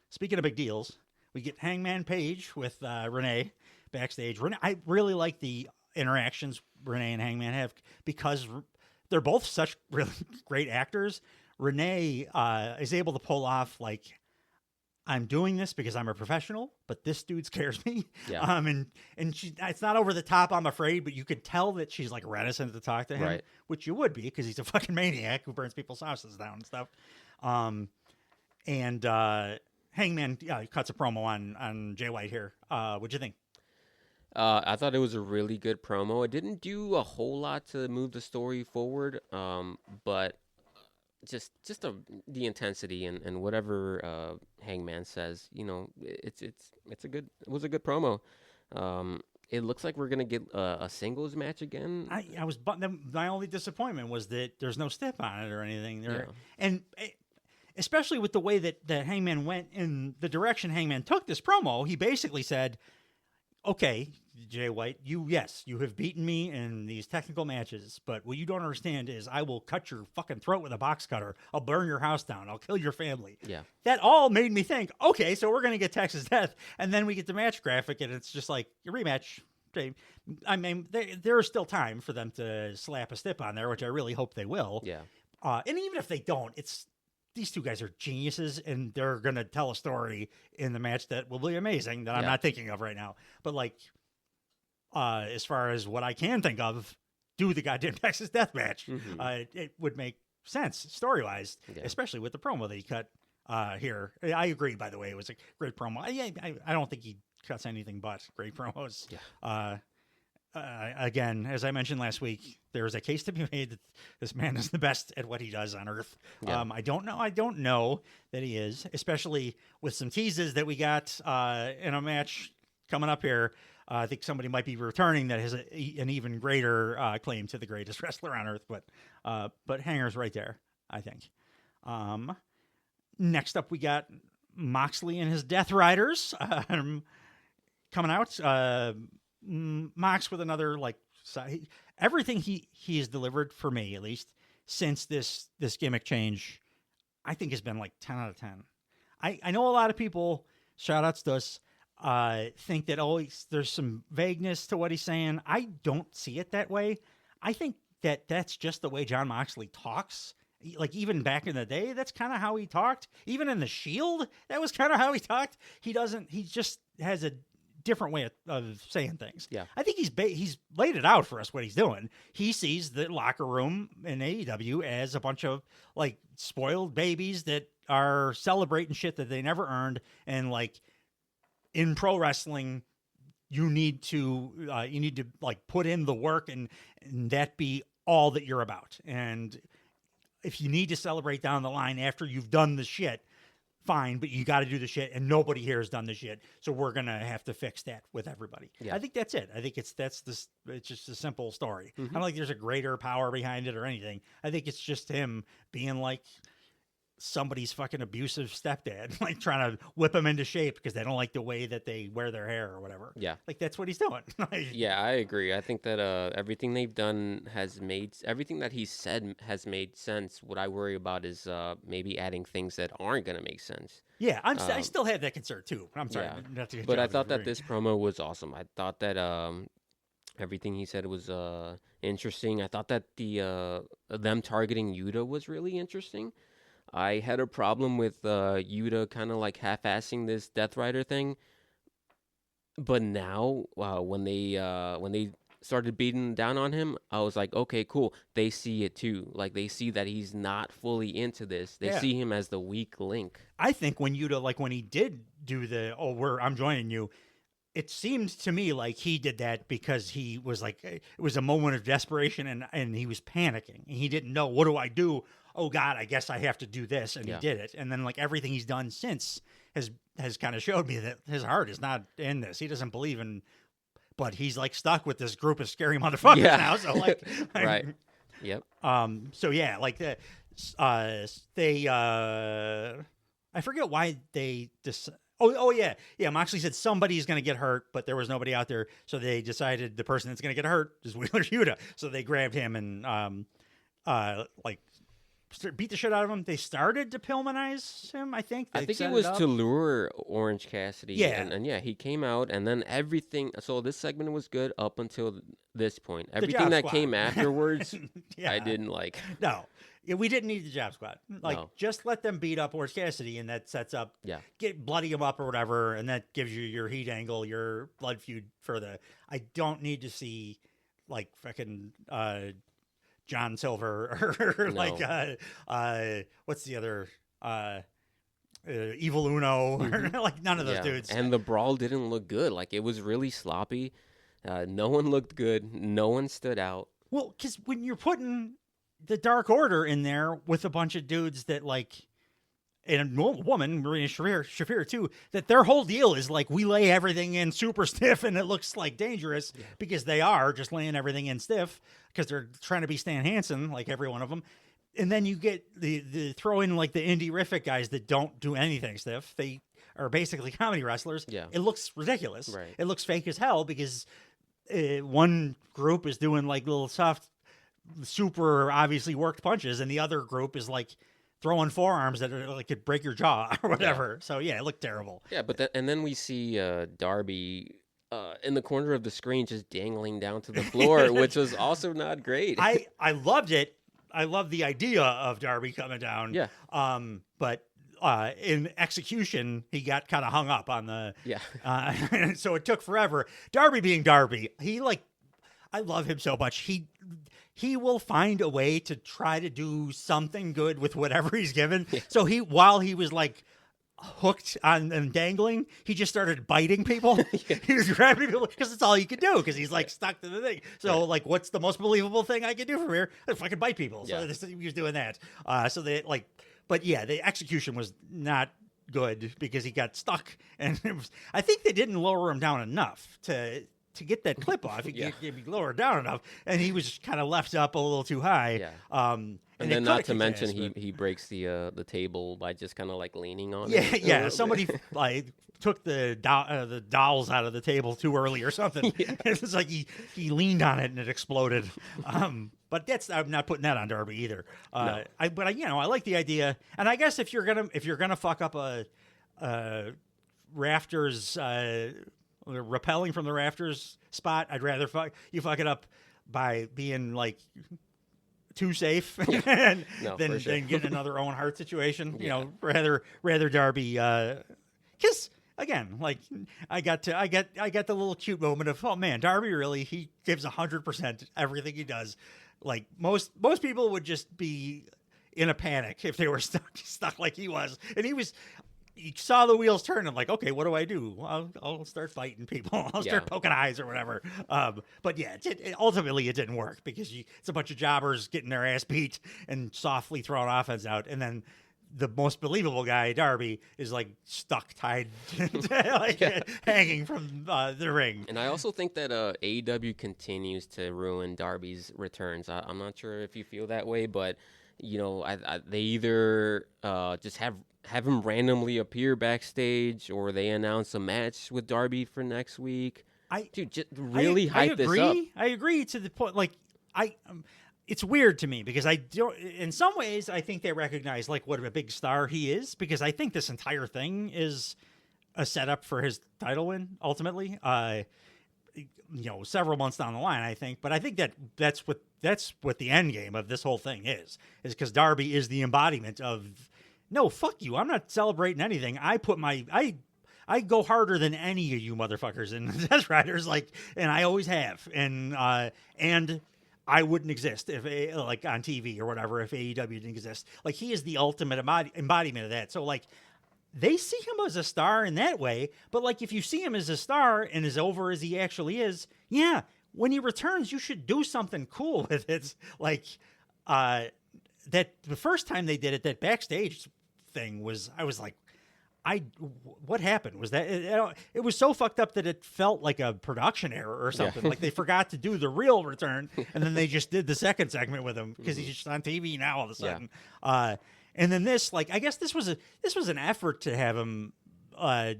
Speaking of big deals, we get Hangman Page with Renee backstage. I really like the interactions Renee and Hangman have because they're both such really great actors. Renee is able to pull off like, I'm doing this because I'm a professional, but this dude scares me. Yeah. And it's not over the top, I'm afraid, but you could tell that she's like reticent to talk to him, right. Which you would be because he's a fucking maniac who burns people's houses down and stuff. Hangman cuts a promo on Jay White here. What'd you think? I thought it was a really good promo. It didn't do a whole lot to move the story forward, but just the intensity and whatever Hangman says, it was a good promo. It looks like we're gonna get a singles match again. I was my only disappointment was that there's no step on it or anything there, and especially with the way that Hangman went in the direction Hangman took this promo, he basically said, "Okay, Jay White, you have beaten me in these technical matches, but what you don't understand is I will cut your fucking throat with a box cutter. I'll burn your house down. I'll kill your family." Yeah. That all made me think, okay, so we're going to get Texas Death, and then we get the match graphic, and it's just like, a rematch. I mean, there is still time for them to slap a stip on there, which I really hope they will. Yeah. And even if they don't, these two guys are geniuses, and they're going to tell a story in the match that will be amazing that I'm not thinking of right now. But like, as far as what I can think of, do the goddamn Texas Death match. Mm-hmm. It would make sense story-wise, especially with the promo that he cut here. I agree, by the way. It was a great promo. I don't think he cuts anything but great promos. Yeah. Again, as I mentioned last week, there is a case to be made that this man is the best at what he does on Earth. Yeah. I don't know that he is, especially with some teases that we got in a match coming up here. I think somebody might be returning that has an even greater claim to the greatest wrestler on Earth, but Hanger's right there, I think. Next up, we got Moxley and his Death Riders coming out. Mox with another everything he has delivered for me, at least since this gimmick change, I think has been like 10 out of 10. I know a lot of people, shout outs to us, think that there's some vagueness to what he's saying. I don't see it that way. I think that's just the way Jon Moxley talks. Like even back in the day, that's kind of how he talked. Even in the Shield, that was kind of how he talked. He just has a different way of saying things. Yeah, I think he's laid it out for us what he's doing. He sees the locker room in AEW as a bunch of like spoiled babies that are celebrating shit that they never earned, and like in pro wrestling, you need to like put in the work and that be all that you're about. And if you need to celebrate down the line after you've done the shit, fine, but you got to do the shit, and nobody here has done the shit, so we're gonna have to fix that with everybody. Yeah. I think that's it. I think it's just a simple story. I don't think there's a greater power behind it or anything. I think it's just him being like somebody's fucking abusive stepdad, like trying to whip them into shape because they don't like the way that they wear their hair or whatever. Yeah. Like that's what he's doing. Yeah, I agree. I think that everything they've done everything that he said has made sense. What I worry about is maybe adding things that aren't going to make sense. Yeah, I still have that concern too. I'm sorry, Yeah. not to get But you I off thought the that this promo was awesome. I thought that everything he said was interesting. I thought that the them targeting Yuta was really interesting. I had a problem with Yuta kind of like half-assing this Death Rider thing, but now when they started beating down on him, I was like, okay, cool. They see it too. Like they see that he's not fully into this. They see him as the weak link. I think when Yuta, like when he did do I'm joining you, it seemed to me like he did that because he was like, it was a moment of desperation and he was panicking. And he didn't know, what do I do? Oh God, I guess I have to do this. And he did it. And then like everything he's done since has kind of showed me that his heart is not in this. He doesn't believe in, but he's like stuck with this group of scary motherfuckers now. So like, Right. Yep. So yeah, like they I forget why they Oh yeah. Moxley said somebody's going to get hurt, but there was nobody out there, so they decided the person that's going to get hurt is Wheeler Yuta. So they grabbed him and like beat the shit out of him. They started to Pillmanize him. I think. I think it was to lure Orange Cassidy. Yeah. And yeah, he came out, and then everything. So this segment was good up until this point. Everything that came afterwards, I didn't like. No. Yeah, we didn't need the Job Squad. Like, just let them beat up Orange Cassidy, and that sets up, get bloody him up or whatever, and that gives you your heat angle, your blood feud for the. I don't need to see, like, fucking John Silver or like, what's the other, Evil Uno, or like none of those dudes. And the brawl didn't look good. Like, it was really sloppy. No one looked good. No one stood out. Well, because when you're putting the Dark Order in there with a bunch of dudes that like, and a woman, Marina Shafir too, that their whole deal is like, we lay everything in super stiff and it looks like dangerous because they are just laying everything in stiff because they're trying to be Stan Hansen, like every one of them. And then you get the throw in like the indie-rific guys that don't do anything stiff. They are basically comedy wrestlers. Yeah. It looks ridiculous. Right. It looks fake as hell because one group is doing like little soft, super obviously worked punches, and the other group is like throwing forearms that are, like could break your jaw or whatever. So yeah, it looked terrible. Yeah, but then we see Darby in the corner of the screen just dangling down to the floor, which was also not great. I loved it. I love the idea of Darby coming down. Yeah. But in execution, he got kind of hung up on the. Yeah. So it took forever. Darby being Darby, I love him so much. He will find a way to try to do something good with whatever he's given. Yeah. So while he was like hooked on and dangling, he just started biting people. He was grabbing people because that's all he could do because he's like stuck to the thing. So like, what's the most believable thing I could do from here? I fucking bite people. So he was doing that. So they like, but yeah, the execution was not good because he got stuck, and I think they didn't lower him down enough to get that clip off. He lowered down enough, and he was kind of left up a little too high. Yeah. And then not to mention he breaks the table by just kind of like leaning on it. Yeah. Somebody like took the dolls out of the table too early or something. It's like he leaned on it and it exploded. But I'm not putting that on Darby either. No. I like the idea, and I guess if you're gonna fuck up a rafters. Rappelling from the rafters spot, I'd rather fuck it up by being like too safe than getting another Owen Hart situation. You know, rather Darby. Because again, like I got the little cute moment of, oh man, Darby really, he gives 100% everything he does. Like most people would just be in a panic if they were stuck like he was, and you saw the wheels turn. I'm like, okay, what do I do? I'll start fighting people. I'll start poking eyes or whatever. But yeah, ultimately it didn't work because it's a bunch of jobbers getting their ass beat and softly throwing offense out. And then the most believable guy, Darby, is like stuck, tied, like hanging from the ring. And I also think that AEW continues to ruin Darby's returns. I'm not sure if you feel that way, but you know, they either just have him randomly appear backstage, or they announce a match with Darby for next week. Dude, just really hype this up. I agree to the point. Like it's weird to me because I don't. In some ways, I think they recognize like what a big star he is, because I think this entire thing is a setup for his title win ultimately. You know, several months down the line, I think. But I think that's what the end game of this whole thing is because Darby is the embodiment of no, fuck you. I'm not celebrating anything. I go harder than any of you motherfuckers in the Death Riders, like, and I always have, and I wouldn't exist if like on TV or whatever if AEW didn't exist. Like he is the ultimate embodiment of that. So like they see him as a star in that way, but like if you see him as a star and as over as he actually is, yeah, when he returns, you should do something cool with it. Like that the first time they did it, that backstage thing was, I was like, what happened? Was that it was so fucked up that it felt like a production error or something. Like they forgot to do the real return, and then they just did the second segment with him because he's just on TV now all of a sudden. And then this, like, I guess this was an effort to have him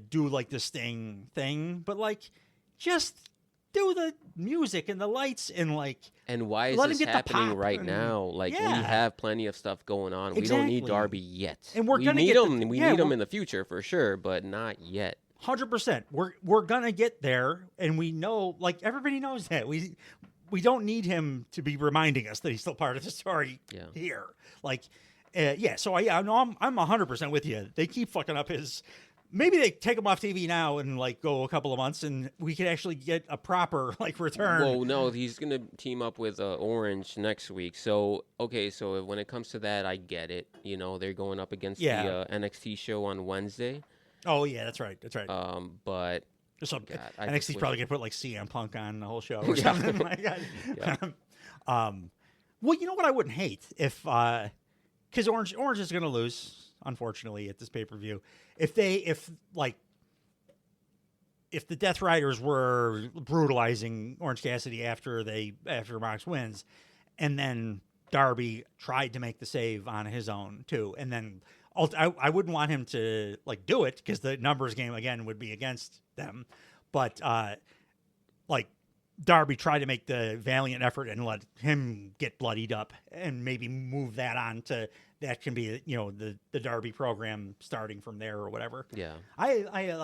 do like the Sting thing, but like just do the music and the lights and like. And why is this happening right now? Like we have plenty of stuff going on. Exactly. We don't need Darby yet. And we need him. We need him in the future for sure, but not yet. 100%. We're gonna get there, and we know. Like everybody knows that we don't need him to be reminding us that he's still part of the story here. Like, So I'm 100% with you. They keep fucking up his. Maybe they take him off TV now and like go a couple of months, and we could actually get a proper like return. Well, no, he's gonna team up with Orange next week. So okay, so when it comes to that, I get it. You know, they're going up against the NXT show on Wednesday. Oh yeah, that's right. But NXT's probably gonna put like CM Punk on the whole show or something like that. Well, you know what I wouldn't hate if because Orange is gonna lose. Unfortunately, at this pay-per-view, if the Death Riders were brutalizing Orange Cassidy after Mox wins, and then Darby tried to make the save on his own too, and then I wouldn't want him to like do it because the numbers game again would be against them, but like Darby tried to make the valiant effort and let him get bloodied up and maybe move that on to that can be, you know, the Darby program starting from there or whatever. Yeah. I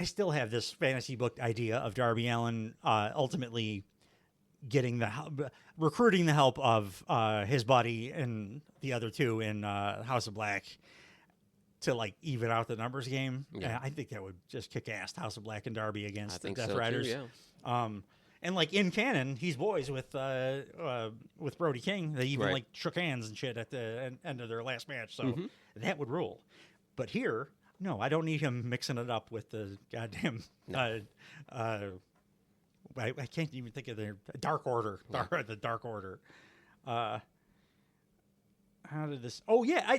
still have this fantasy book idea of Darby Allin ultimately getting recruiting the help of his buddy and the other two in House of Black to like even out the numbers game. Yeah. I think that would just kick ass. House of Black and Darby against the Death Riders. Too, yeah. And like in canon, he's boys with Brody King. They even like shook hands and shit at the end of their last match. So that would rule. But here, no, I don't need him mixing it up with the goddamn. I can't even think of the Dark Order. The Dark Order. How did this? Oh yeah,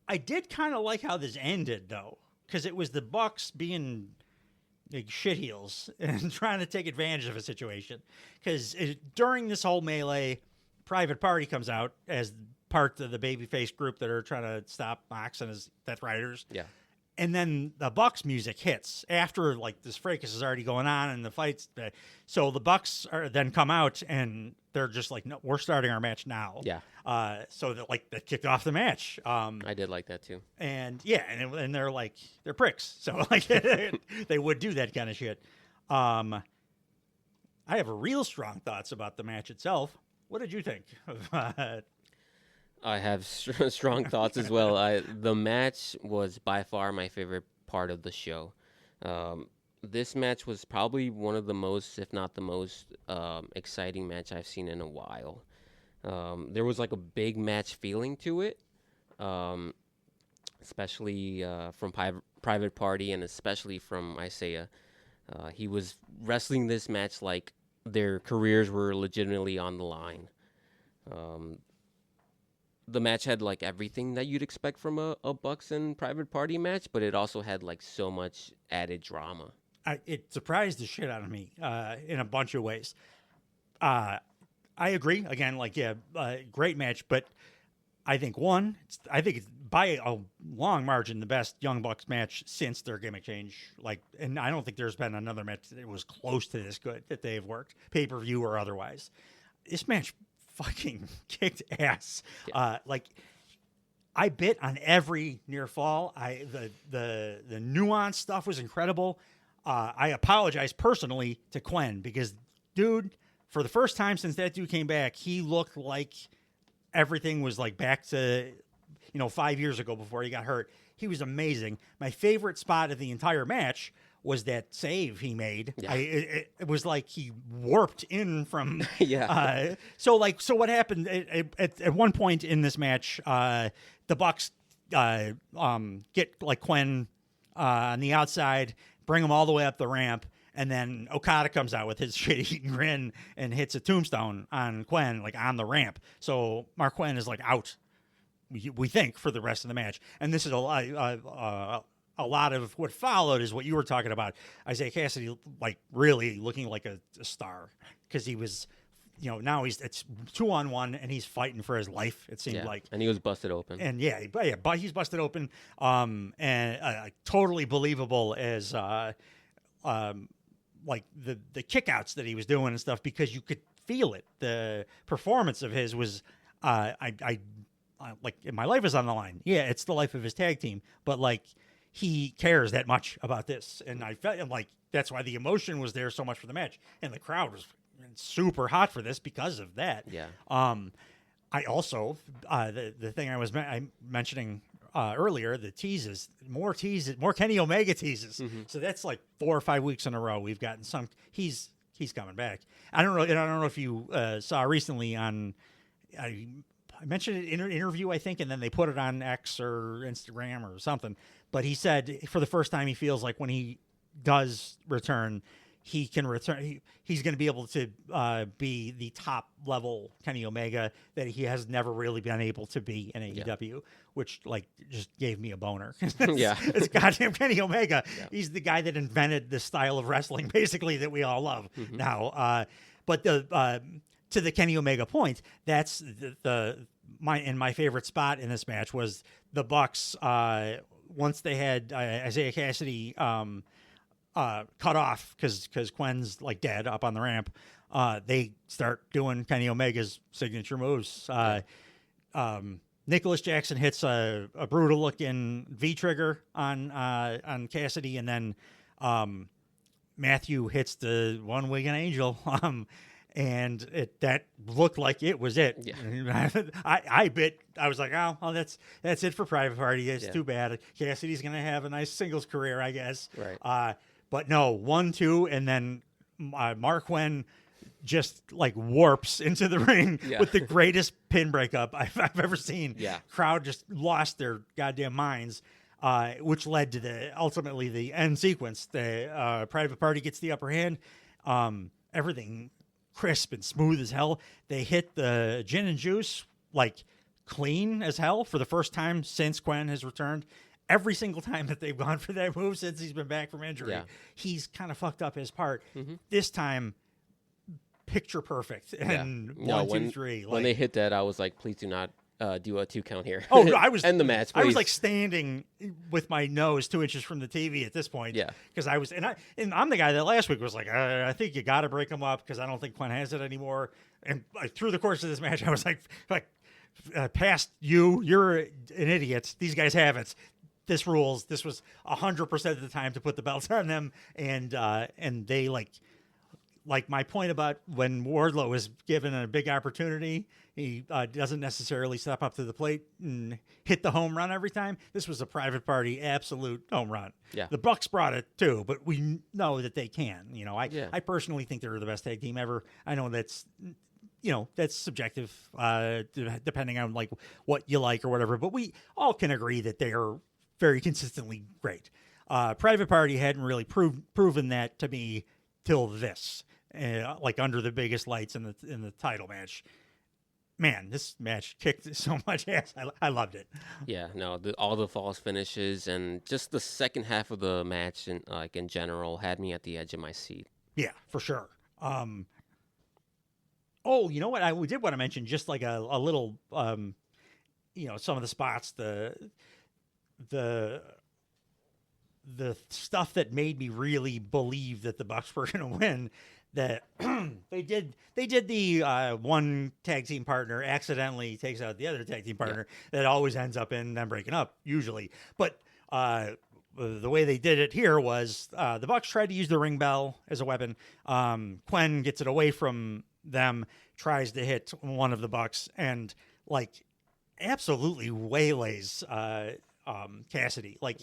I did kind of like how this ended though, because it was the Bucks being big shitheels and trying to take advantage of a situation. Because during this whole melee, Private Party comes out as part of the babyface group that are trying to stop Mox and his Death Riders. Yeah. And then the Bucks music hits after like this fracas is already going on and the fights. So the Bucks then come out and they're just like, no, we're starting our match now. Yeah. So that like that kicked off the match. I did like that too. And yeah, and they're like they're pricks. So like they would do that kind of shit. I have real strong thoughts about the match itself. What did you think of I have strong thoughts as well. The match was by far my favorite part of the show. This match was probably one of the most, if not the most, exciting match I've seen in a while. There was like a big match feeling to it, especially from Private Party and especially from Isaiah. He was wrestling this match like their careers were legitimately on the line. the match had like everything that you'd expect from a Bucks and Private Party match, but it also had like so much added drama. It surprised the shit out of me in a bunch of ways. I agree. Again, like, great match, but I think it's by a long margin the best Young Bucks match since their gimmick change. Like, and I don't think there's been another match that was close to this good that they've worked, pay-per-view or otherwise. This match fucking kicked ass. Yeah. Like, I bit on every near fall. The nuance stuff was incredible. I apologize personally to Quen because, dude, for the first time since that dude came back, he looked like everything was like back to 5 years ago before he got hurt. He was amazing. My favorite spot of the entire match was that save he made. Yeah. It was like he warped in from. Yeah. So what happened at one point in this match? The Bucks get like Quen on the outside, bring him all the way up the ramp, and then Okada comes out with his shit-eating grin and hits a tombstone on Quen, like on the ramp. So Mark Quen is like out, we think, for the rest of the match. And this is a lot of what followed is what you were talking about. Isaiah Cassidy, like, really looking like a star because he was, now it's 2-on-1 and he's fighting for his life. It seemed like, and he was busted open. and but he's busted open, and totally believable as like the kickouts that he was doing and stuff because you could feel it. The performance of his was, I like, my life is on the line. Yeah, it's the life of his tag team, but like, he cares that much about this, and I felt like that's why the emotion was there so much for the match, and the crowd was super hot for this because of that. Yeah. I also the thing I was mentioning earlier, the teases, more Kenny Omega teases. Mm-hmm. So that's like 4 or 5 weeks in a row we've gotten some. He's coming back. I don't know if you saw recently on. I mentioned it in an interview, I think, and then they put it on X or Instagram or something. But he said for the first time he feels like when he does return, he can return. He's going to be able to be the top level Kenny Omega that he has never really been able to be in AEW, which like just gave me a boner. It's goddamn Kenny Omega. Yeah. He's the guy that invented this style of wrestling, basically, that we all love now. But to the Kenny Omega point, that's my favorite spot in this match was the Bucks. Once they had Isaiah Cassidy cut off because Quen's like dead up on the ramp, they start doing Kenny Omega's signature moves. Nicholas Jackson hits a brutal looking V trigger on Cassidy, and then Matthew hits the one winged angel. And that looked like it was it. Yeah. I was like, oh, well, that's it for Private Party. It's too bad. Cassidy's gonna have a nice singles career, I guess. Right. But no, 1-2, and then Mark Quen just like warps into the ring with the greatest pin breakup I've ever seen. Yeah. Crowd just lost their goddamn minds. Which led to ultimately the end sequence. The Private Party gets the upper hand. Everything crisp and smooth as hell. They hit the gin and juice like clean as hell for the first time since Quen has returned. Every single time that they've gone for that move since he's been back from injury, he's kind of fucked up his part. Mm-hmm. This time, picture perfect. And 1, 2, 3. When they hit that, I was like, please do not do a 2 count here. Oh, no, I was end the match. Please. I was like standing with my nose 2 inches from the TV at this point. Yeah, because I was, and I'm the guy that last week was like, I think you got to break him up because I don't think Quen has it anymore. And through the course of this match, I was like, past you, you're an idiot. These guys have it. This rules. This was 100% of the time to put the belts on them, and they like my point about when Wardlow is given a big opportunity, he doesn't necessarily step up to the plate and hit the home run every time. This was a Private Party absolute home run. Yeah. The Bucks brought it too, but we know that they can. I personally think they're the best tag team ever. I know that's subjective, depending on like what you like or whatever, but we all can agree that they are very consistently great. Private Party hadn't really proven that to me till this. Like under the biggest lights in the title match. man, this match kicked so much ass. I loved it. Yeah, no, all the false finishes and just the second half of the match and like in general had me at the edge of my seat. Yeah, for sure. Oh, you know what? We did want to mention just like a little, some of the spots, the stuff that made me really believe that the Bucks were going to win. That they did the one tag team partner accidentally takes out the other tag team partner that always ends up in them breaking up usually. But the way they did it here was the Bucks tried to use the ring bell as a weapon. Quen gets it away from them, tries to hit one of the Bucks, and like absolutely waylays Cassidy. Like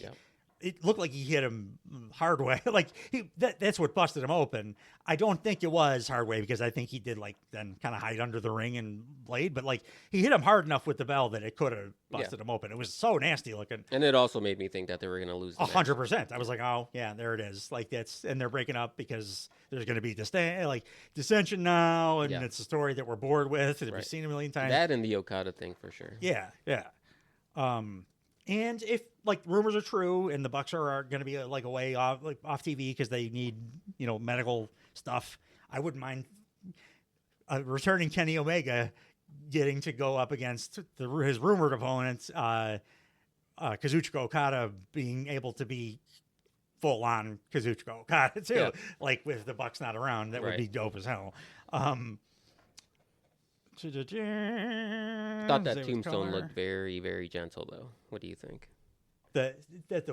it looked like he hit him hard way. Like that's what busted him open. I don't think it was hard way because I think he did like then kind of hide under the ring and blade, but like he hit him hard enough with the bell that it could have busted him open. It was so nasty looking. And it also made me think that they were going to lose. 100%. I was like, oh yeah, there it is. Like and they're breaking up because there's going to be dissension now, and it's a story that we're bored with and we've seen a million times. That and the Okada thing for sure. Yeah. And if like rumors are true and the Bucks are going to be like away off TV because they need, medical stuff, I wouldn't mind returning Kenny Omega getting to go up against his rumored opponents, Kazuchika Okada being able to be full on Kazuchika Okada too, like with the Bucks not around. That would be dope as hell. Thought that tombstone looked very, very gentle, though. What do you think? The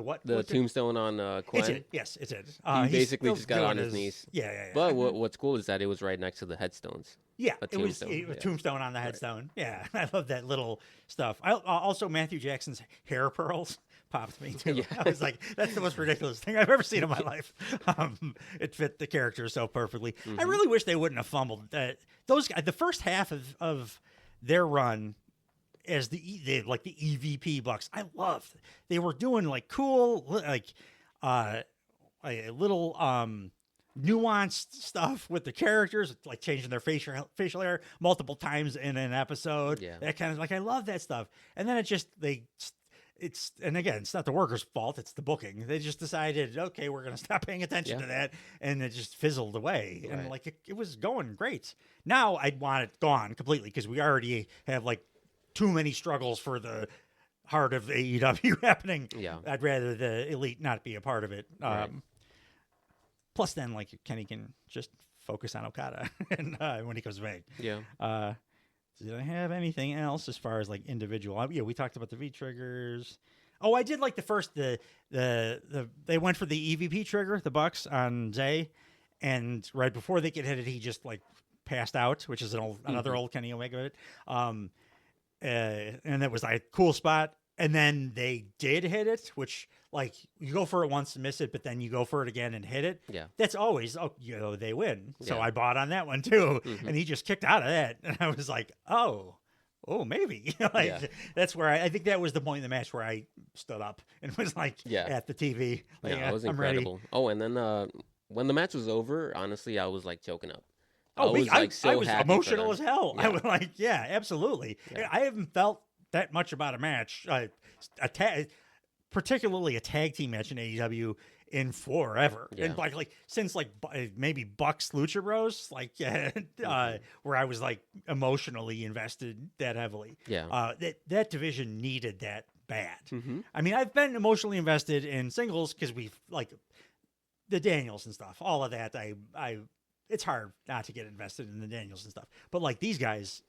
what? The tombstone on Quen? It did. Yes, it did. He basically just got on his knees. Yeah. But what's cool is that it was right next to the headstones. Yeah, it was a tombstone on the headstone. Right. Yeah, I love that little stuff. Also, Matthew Jackson's hair pearls popped me too. Yeah. I was like, that's the most ridiculous thing I've ever seen in my life. It fit the character so perfectly. Mm-hmm. I really wish they wouldn't have fumbled that. Those guys, the first half of their run as the EVP Bucks, I loved. They were doing like cool, like a little nuanced stuff with the characters, like changing their facial hair multiple times in an episode. Yeah, that kind of like I love that stuff. And then and again, it's not the workers' fault; it's the booking. They just decided, okay, we're going to stop paying attention to that, and it just fizzled away. Right. And like it was going great. Now I'd want it gone completely because we already have like too many struggles for the heart of AEW happening. Yeah, I'd rather the Elite not be a part of it. Right. Plus, then like Kenny can just focus on Okada and when he comes back. Yeah. Did I have anything else as far as like individual? We talked about the V triggers. Oh, I did like the first they went for the EVP trigger, the Bucks on Zay, and right before they could hit it, he just like passed out, which is another old Kenny Omega bit. And that was like a cool spot. And then they did hit it, which like you go for it once and miss it, but then you go for it again and hit it. Yeah. That's always, they win. So I bought on that one too. Mm-hmm. And he just kicked out of that. And I was like, oh, maybe. That's where I think that was the point in the match where I stood up and was like at the TV. Like, it was incredible. Oh, and then when the match was over, honestly, I was like choking up. I was emotional as hell. Yeah. I was like, yeah, absolutely. Yeah. I haven't felt that much about a match, particularly a tag team match in AEW in forever. Yeah. And like since like maybe Bucks Lucha Bros, where I was like emotionally invested that heavily. Yeah. That division needed that bad. Mm-hmm. I mean, I've been emotionally invested in singles because we've like the Daniels and stuff, all of that. It's hard not to get invested in the Daniels and stuff, but like these guys,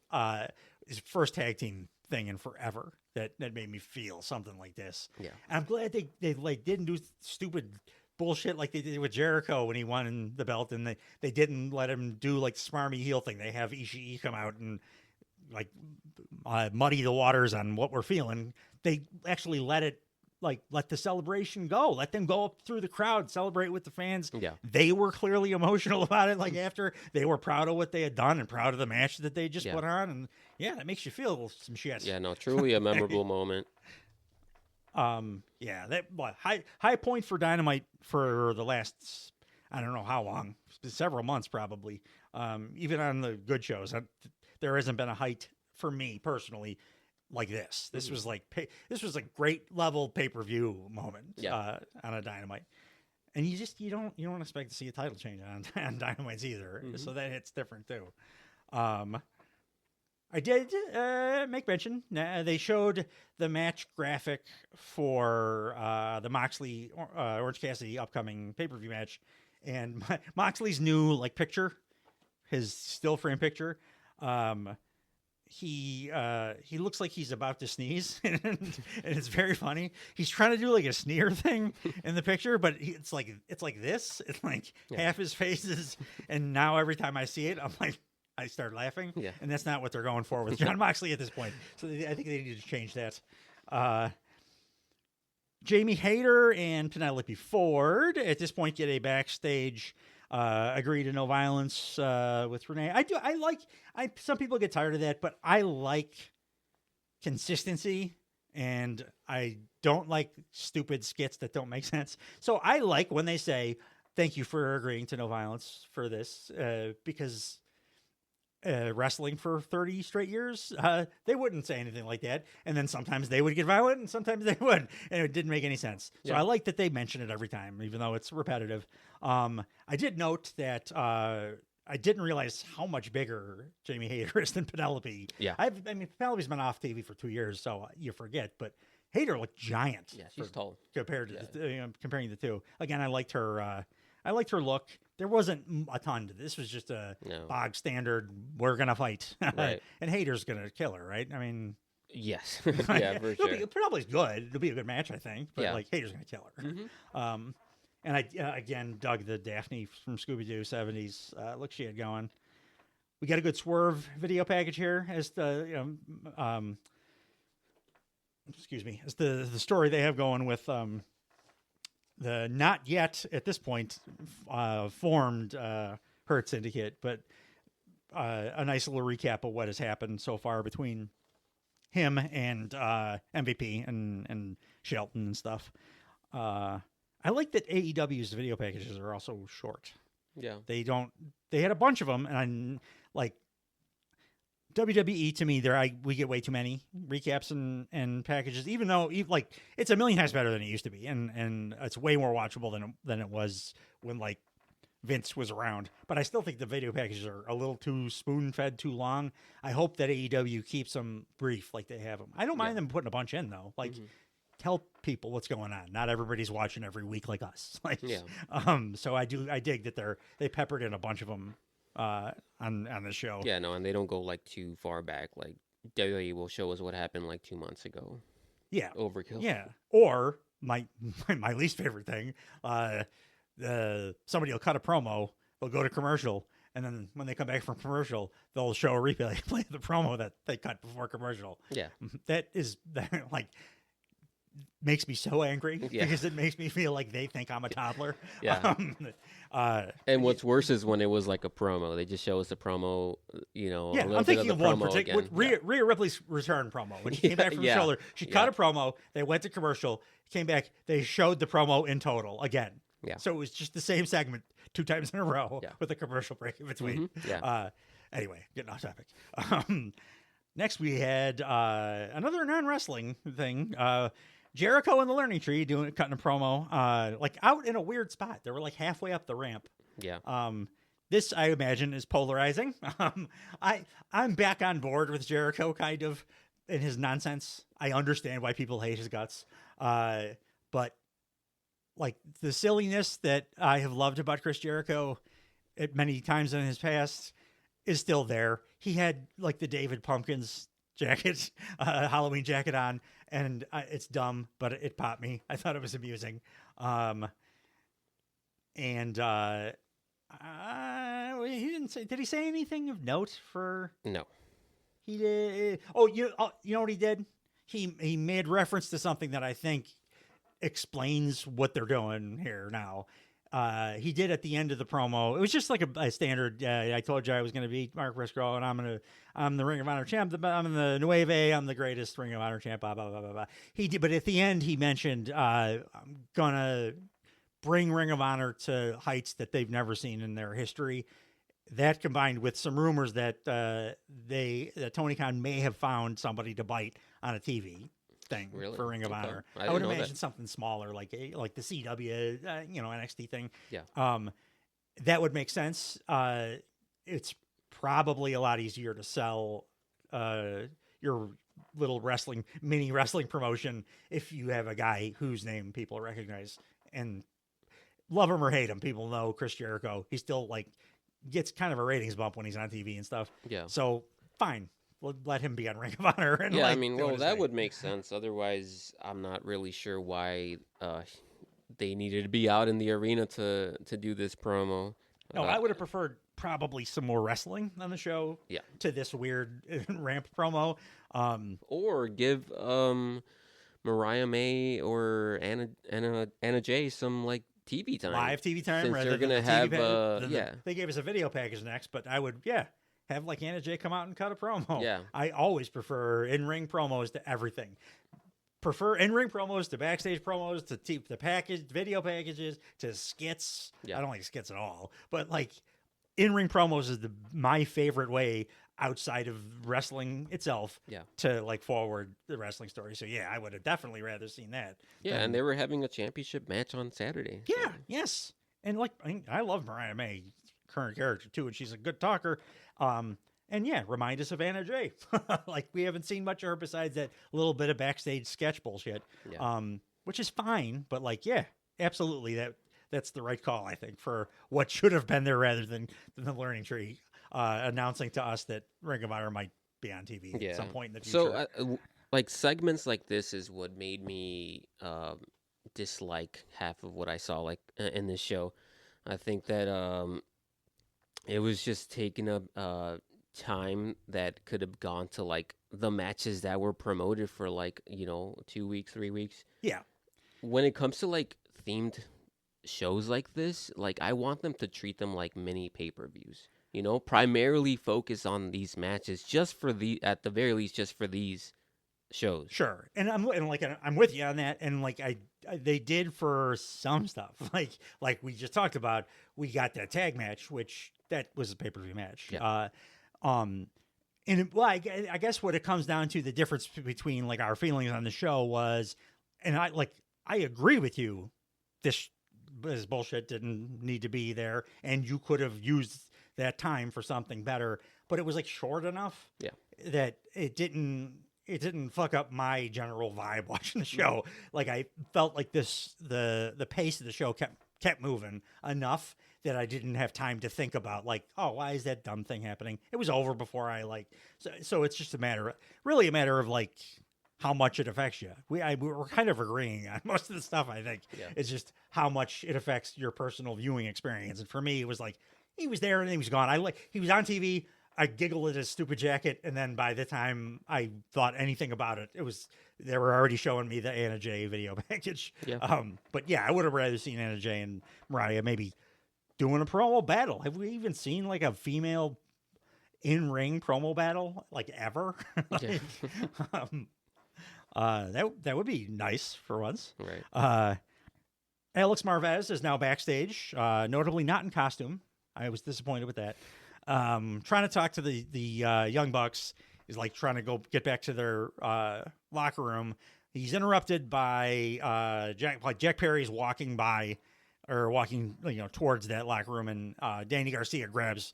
is first tag team thing in forever that made me feel something like this. Yeah. And I'm glad they like didn't do stupid bullshit like they did with Jericho when he won the belt, and they didn't let him do like the smarmy heel thing. They have Ishii come out and like muddy the waters on what we're feeling. They actually let the celebration go. Let them go up through the crowd, celebrate with the fans. Yeah. They were clearly emotional about it. Like after they were proud of what they had done and proud of the match that they just put on. And that makes you feel some shit. Yeah, no, truly a memorable moment. High point for Dynamite for the last, I don't know how long, several months probably. Even on the good shows, there hasn't been a height for me personally like this. This was like this was a great level pay-per-view moment on a Dynamite. And you don't expect to see a title change on Dynamites either. So that hits different too. I did make mention. They showed the match graphic for the Moxley Orange Cassidy upcoming pay-per-view match, and Moxley's new like picture, his still frame picture. He looks like he's about to sneeze, and it's very funny. He's trying to do like a sneer thing in the picture, but it's like this. It's like half his face is, and now every time I see it, I start laughing, and that's not what they're going for with Jon Moxley at this point. So I think they need to change that. Jamie Hayter and Penelope Ford at this point get a backstage agree to no violence with Renee. Some people get tired of that, but I like consistency, and I don't like stupid skits that don't make sense. So I like when they say, thank you for agreeing to no violence for this, because wrestling for 30 straight years, they wouldn't say anything like that. And then sometimes they would get violent and sometimes they wouldn't. And it didn't make any sense. So I like that they mention it every time, even though it's repetitive. I did note that I didn't realize how much bigger Jamie Hayter is than Penelope. Yeah. I mean, Penelope's been off TV for 2 years, so you forget. But Hayter looked giant. Yeah, she's tall. Compared to comparing the two. Again, I liked her look. There wasn't a ton to this. This was just a bog standard, we're going to fight. Right. And Hayter's going to kill her, right? I mean... Yes. Yeah, for sure. Probably good. It'll be a good match, I think. But, like, Hayter's going to kill her. Mm-hmm. And I, again, dug the Daphne from Scooby-Doo 70s look she had going. We got a good Swerve video package here as the... as the story they have going with... the not yet at this point formed Hurt Syndicate, but a nice little recap of what has happened so far between him and MVP and Shelton and stuff. I like that AEW's video packages are also short. Yeah, they had a bunch of them, and like WWE, to me, we get way too many recaps and packages, even though like it's a million times better than it used to be, and it's way more watchable than it was when like Vince was around. But I still think the video packages are a little too spoon-fed, too long. I hope that AEW keeps them brief like they have them. I don't mind them putting a bunch in though. Like tell people what's going on. Not everybody's watching every week like us. Like so I dig that they peppered in a bunch of them. On the show. Yeah, no, and they don't go like too far back. Like WWE will show us what happened like 2 months ago. Yeah. Overkill. Yeah. Or my least favorite thing, somebody will cut a promo, they'll go to commercial, and then when they come back from commercial, they'll show a replay of the promo that they cut before commercial. Yeah. That like makes me so angry because it makes me feel like they think I'm a toddler. Yeah. And what's worse is when it was like a promo. They just show us the promo, I'm thinking of one particular Rhea Ripley's return promo. When she came back from the shoulder, she cut a promo. They went to commercial, came back. They showed the promo in total again. Yeah. So it was just the same segment 2 times in a row with a commercial break in between. Anyway, getting off topic. Next, we had another non-wrestling thing. Jericho and the Learning Tree cutting a promo, like out in a weird spot. They were like halfway up the ramp. Yeah. This I imagine is polarizing. I'm back on board with Jericho kind of in his nonsense. I understand why people hate his guts. But like the silliness that I have loved about Chris Jericho at many times in his past is still there. He had like the David Pumpkins jacket, Halloween jacket on, and it's dumb, but it popped me. I thought it was amusing. He didn't say. Did he say anything of note for? No. He did. Oh, you know what he did? He made reference to something that I think explains what they're doing here now. He did at the end of the promo. It was just like a standard. I told you I was going to beat Mark Briscoe, and I'm the Ring of Honor champ. I'm the Nueve. I'm the greatest Ring of Honor champ. Blah blah blah blah blah. He did, but at the end he mentioned I'm gonna bring Ring of Honor to heights that they've never seen in their history. that combined with some rumors that that Tony Khan may have found somebody to bite on a TV thing Really? for Ring of Okay. Honor. I I would didn't know imagine that. something smaller, like the CW, NXT thing. Yeah. That would make sense. It's probably a lot easier to sell your little mini wrestling promotion if you have a guy whose name people recognize and love him or hate him. People know Chris Jericho. He still gets kind of a ratings bump when he's on TV and stuff. Yeah. So fine, let him be on Ring of Honor. And Yeah, I mean, doing well, his that thing. would make sense. Otherwise, I'm not really sure why they needed to be out in the arena to do this promo. No, I would have preferred probably some more wrestling on the show. Yeah. To this weird ramp promo. Or give Mariah May or Anna Jay some TV time, Live TV time. since rather they're than gonna the have TV yeah. They gave us a video package next, but I would have Anna Jay come out and cut a promo. Yeah. I always prefer in-ring promos to everything. Prefer in-ring promos to backstage promos to the package video packages to skits. Yeah. I don't like skits at all, but in-ring promos is my favorite way outside of wrestling itself. Yeah. To forward the wrestling story. So yeah, I would have definitely rather seen that. Yeah, and they were having a championship match on Saturday. so- Yeah, yes. And I love Mariah May, current character too, and she's a good talker. And yeah, remind us of Anna Jay. We haven't seen much of her besides that little bit of backstage sketch bullshit. Yeah. Which is fine, but yeah, absolutely that's the right call, I think, for what should have been there rather than the learning tree announcing to us that Ring of Honor might be on TV Yeah. at some point in the future. So, segments like this is what made me dislike half of what I saw in this show. I think that it was just taking up time that could have gone to the matches that were promoted for 2 weeks, 3 weeks. Yeah. When it comes to themed shows like this, I want them to treat them like mini pay-per-views. Primarily focus on these matches at the very least, just for these shows. Sure, and I'm with you on that, and they did for some stuff, like we just talked about. We got that tag match, which that was a pay-per-view match. Yeah. I guess what it comes down to, the difference between our feelings on the show was, and I agree with you, this bullshit didn't need to be there, and you could have used that time for something better, but it was short enough that it didn't fuck up my general vibe watching the show. I felt the pace of the show kept moving enough that I didn't have time to think about why is that dumb thing happening? It was over before I so it's just really a matter of how much it affects you. We're kind of agreeing on most of the stuff, I think. Yeah. It's just how much it affects your personal viewing experience. And for me, it was he was there and then he was gone. He was on TV. I giggled at his stupid jacket, and then by the time I thought anything about it, they were already showing me the Anna Jay video package. Yeah. But yeah, I would have rather seen Anna Jay and Mariah maybe doing a promo battle. Have we even seen a female in-ring promo battle ever? Yeah. That would be nice for once. Right. Alex Marvez is now backstage, notably not in costume. I was disappointed with that. Trying to talk to the Young Bucks is trying to go get back to their locker room. He's interrupted by Jack Perry's walking towards that locker room, and Danny Garcia grabs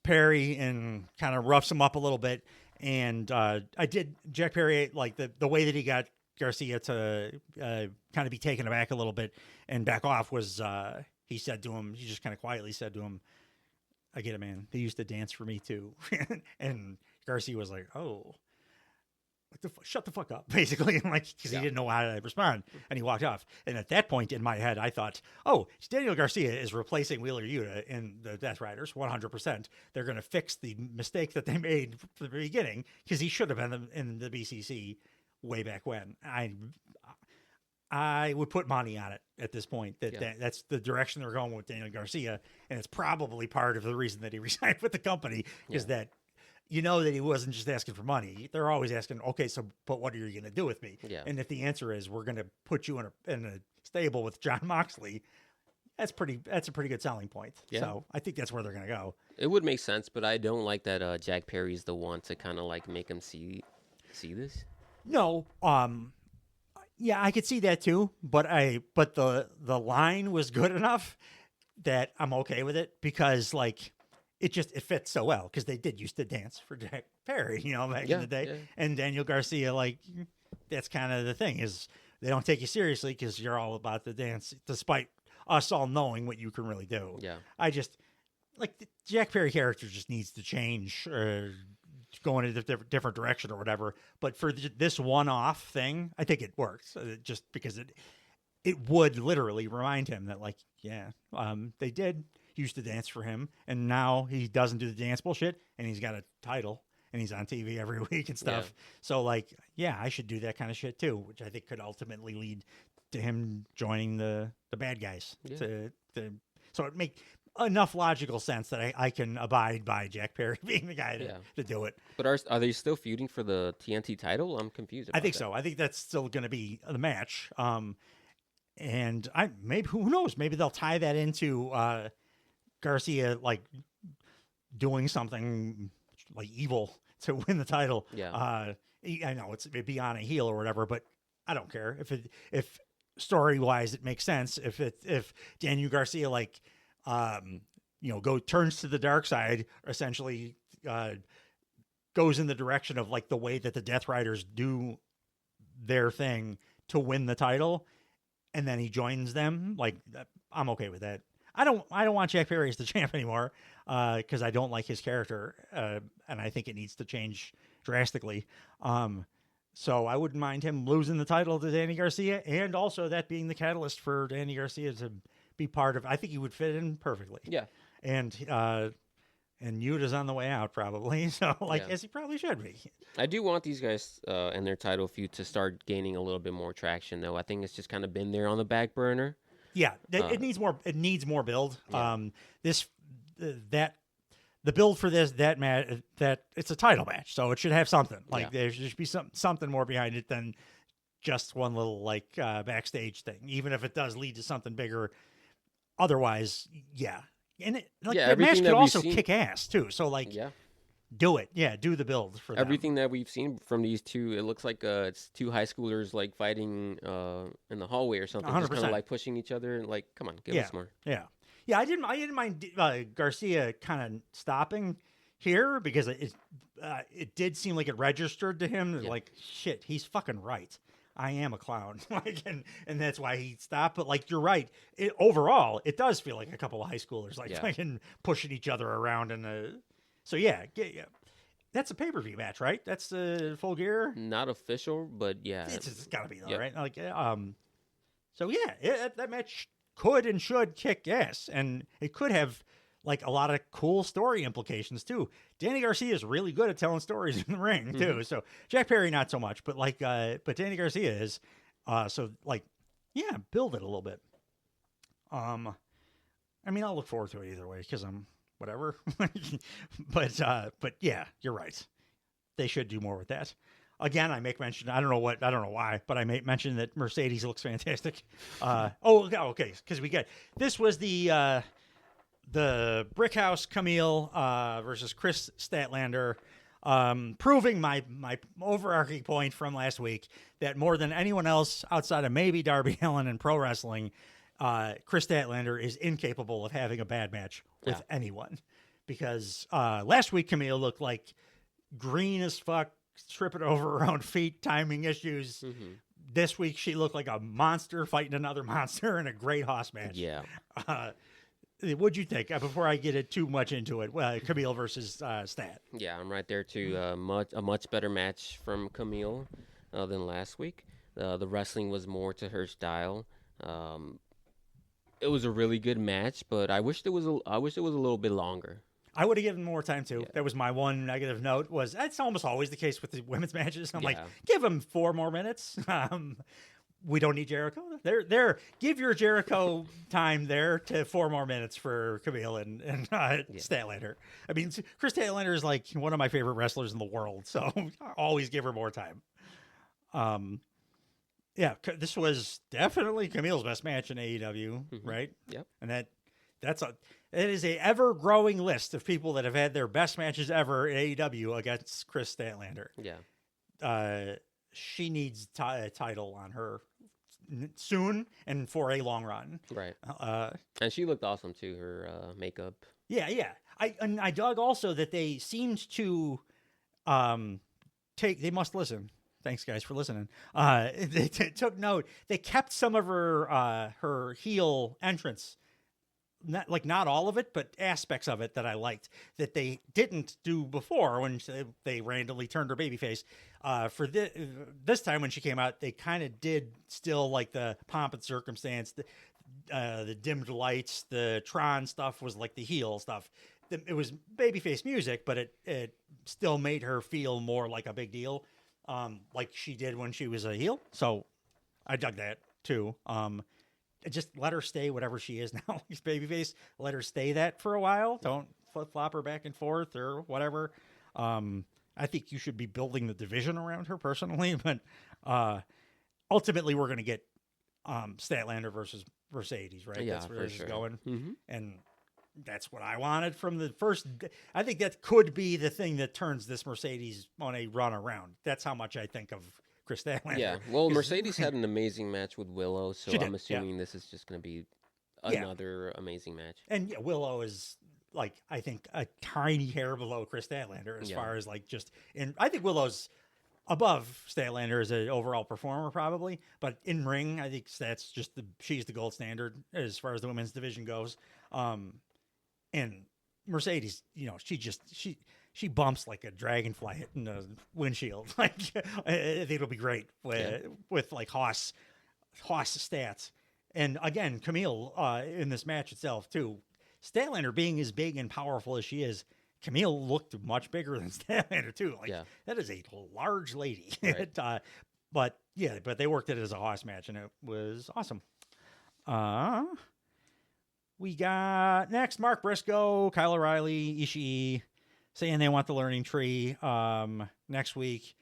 Perry and kind of roughs him up a little bit. And Jack Perry, the way that he got Garcia to kind of be taken aback a little bit and back off was he just kind of quietly said to him, "I get it, man. They used to dance for me too." And Garcia was like, "Oh, shut the fuck up," basically, because he didn't know how to respond, and he walked off. And at that point in my head, I thought, "Oh, Daniel Garcia is replacing Wheeler Yuta in the Death Riders 100%. They're going to fix the mistake that they made from the beginning, because he should have been in the BCC way back when." I would put money on it at this point that's the direction they're going with Daniel Garcia, and it's probably part of the reason that he resigned with the company, is that that he wasn't just asking for money. They're always asking, okay, but what are you going to do with me? Yeah. And if the answer is we're going to put you in a stable with John Moxley, That's a pretty good selling point. Yeah. So I think that's where they're gonna go. It would make sense, but I don't like that Jack Perry's the one to kind of like make him see this. No, yeah, I could see that too, but the line was good enough that I'm okay with it because like it fits so well because they did used to dance for Jack Perry, back in the day, Yeah. and Daniel Garcia, like that's kind of the thing is they don't take you seriously because you're all about the dance, despite us all knowing what you can really do. Yeah. I just like the Jack Perry character just needs to change or go in a different direction or whatever. But for this one-off thing, I think it works just because it would literally remind him that like, yeah, they did used to dance for him, and now he doesn't do the dance bullshit, and he's got a title, and he's on TV every week and stuff. Yeah. So like, yeah, I should do that kind of shit too, which I think could ultimately lead to him joining the bad guys. Yeah. So it make enough logical sense that I can abide by Jack Perry being the guy to do it. But are they still feuding for the TNT title? I'm confused. I think so. I think that's still going to be the match. And maybe who knows? Maybe they'll tie that into Garcia like doing something like evil to win the title. Yeah. I know it'd be on a heel or whatever, but I don't care if story wise it makes sense. If Daniel Garcia like turns to the dark side, essentially goes in the direction of like the way that the Death Riders do their thing to win the title, and then he joins them, like I'm okay with that. I don't want Jack Perry as the champ anymore because I don't like his character, and I think it needs to change drastically. So I wouldn't mind him losing the title to Danny Garcia, and also that being the catalyst for Danny Garcia to be part of. I think he would fit in perfectly. Yeah. And Yuta's on the way out probably, so as he probably should be. I do want these guys and their title feud to start gaining a little bit more traction, though. I think it's just kind of been there on the back burner. Yeah, it needs more. It needs more build. Yeah. The build for that match, that it's a title match, so it should have something. Like Yeah. there should be something more behind it than just one little backstage thing, even if it does lead to something bigger. Otherwise, yeah. And the match everything could that we've also seen- kick ass too. So do it. Yeah, do the build for them. Everything that we've seen from these two, it looks like it's two high schoolers like fighting in the hallway or something, just kind of 100%. like pushing each other and like, come on, give us more. Yeah. I didn't mind Garcia kind of stopping here because it did seem like it registered to him like shit. He's fucking right. I am a clown, and that's why he stopped. But you're right. Overall, it does feel like a couple of high schoolers fucking pushing each other around So yeah. That's a pay-per-view match, right? That's the Full Gear. Not official, but yeah, It's got to be though, Yep. right? So yeah, that match could and should kick ass, and it could have a lot of cool story implications too. Danny Garcia is really good at telling stories in the ring too. So Jack Perry not so much, but but Danny Garcia is. So build it a little bit. I mean, I'll look forward to it either way because I'm whatever. but yeah, you're right. They should do more with that. Again, I make mention. I don't know why, but I make mention that Mercedes looks fantastic. Okay, because this was the Brickhouse Camille versus Chris Statlander, proving my overarching point from last week that more than anyone else outside of maybe Darby Allin in pro wrestling, Chris Statlander is incapable of having a bad match with anyone. Because last week Camille looked like green as fuck, tripping over her own feet, timing issues. This week she looked like a monster fighting another monster in a great hoss match. Yeah. What'd you think before I get it too much into it? Camille versus Stat. Yeah, I'm right there too. A much better match from Camille than last week. The wrestling was more to her style. It was a really good match, but I wish it was a little bit longer. I would have given more time too. That was my one negative note. That's almost always the case with the women's matches. I'm like, give them 4 more minutes. We don't need Jericho. There. Give your Jericho time there to 4 more minutes for Camille and Statlander. I mean, Chris Statlander is like one of my favorite wrestlers in the world, so always give her more time. Yeah, this was definitely Camille's best match in AEW, Mm-hmm. right? Yep. And it is a ever growing list of people that have had their best matches ever in AEW against Chris Statlander. Yeah. She needs a title on her soon and for a long run. Right. And she looked awesome too. Her makeup. Yeah. I dug also that they seemed to they must listen. Thanks, guys, for listening. They took note. They kept some of her heel entrance, not all of it, but aspects of it that I liked that they didn't do before when they randomly turned her babyface. For this time when she came out, they kind of did still like the pomp and circumstance, the dimmed lights, the Tron stuff was like the heel stuff. It was babyface music, but it still made her feel more like a big deal. Like she did when she was a heel. So I dug that too. Just let her stay whatever she is now. She's babyface. Let her stay that for a while. Don't flip flop her back and forth or whatever. I think you should be building the division around her personally, but ultimately we're going to get Statlander versus Mercedes, right? Yeah, that's where for this sure. is going. Mm-hmm. And that's what I wanted from the first. I think that could be the thing that turns this Mercedes on a run around. That's how much I think of Chris Statlander. Yeah. Well, Mercedes had an amazing match with Willow, so She did, I'm assuming this is just going to be Yeah. another amazing match. And yeah, Willow is like I think a tiny hair below Chris Statlander as Yeah. far as like just in. I think Willow's above Statlander as an overall performer probably, but in ring I think that's just she's the gold standard as far as the women's division goes. And Mercedes, she bumps like a dragonfly hitting a windshield. Like I think it'll be great with like Haas stats. And again, Camille in this match itself too. Statlander being as big and powerful as she is, Camille looked much bigger than Statlander too. Like that is a large lady. Right. But they worked it as a Haas match and it was awesome. We got next Mark Briscoe, Kyle O'Reilly, Ishii saying they want the learning tree next week.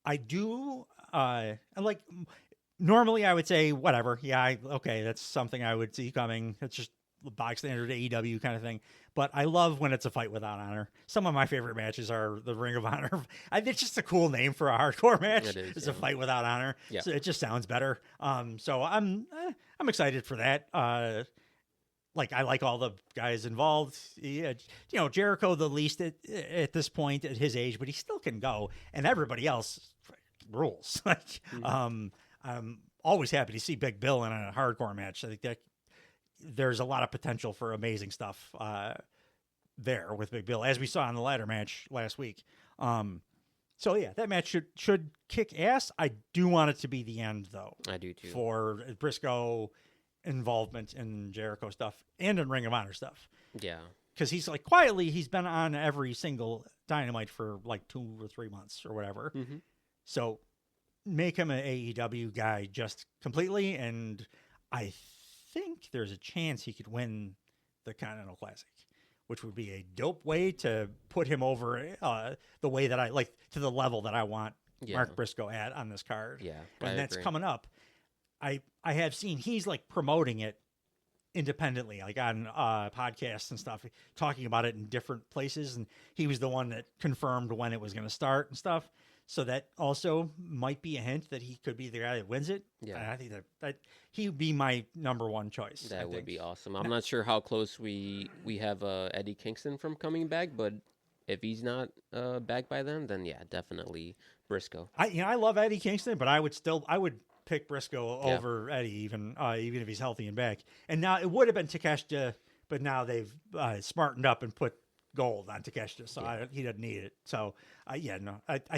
I do like normally I would say whatever. Yeah, okay, that's something I would see coming. It's just the box standard AEW kind of thing. But I love when it's a fight without honor. Some of my favorite matches are the Ring of Honor. It's just a cool name for a hardcore match. It is, It's a fight without honor. Yeah. So it just sounds better. So I'm excited for that. I like all the guys involved. Yeah, Jericho the least at this point at his age, but he still can go, and everybody else rules. I'm always happy to see Big Bill in a hardcore match. I think that there's a lot of potential for amazing stuff there with Big Bill, as we saw in the ladder match last week. So yeah, that match should kick ass. I do want it to be the end though. I do too. For Briscoe involvement in Jericho stuff and in Ring of Honor stuff. Yeah. Because he's like quietly, he's been on every single Dynamite for like 2 or 3 months or whatever. Mm-hmm. So make him an AEW guy just completely. And I think there's a chance he could win the Continental Classic, which would be a dope way to put him over the way that I like to the level that I want Mark Briscoe at on this card. Yeah. And that's coming up. I have seen he's like promoting it independently, like on podcasts and stuff, talking about it in different places. And he was the one that confirmed when it was going to start and stuff. So that also might be a hint that he could be the guy that wins it. Yeah. And I think that he would be my number one choice. That would be awesome. I'm not sure how close we have Eddie Kingston from coming back, but if he's not back by then yeah, definitely Briscoe. I love Eddie Kingston, but I would pick Briscoe over Eddie, even if he's healthy and back. And now it would have been Takeshita, but now they've smartened up and put gold on Takeshita, so he doesn't need it. So I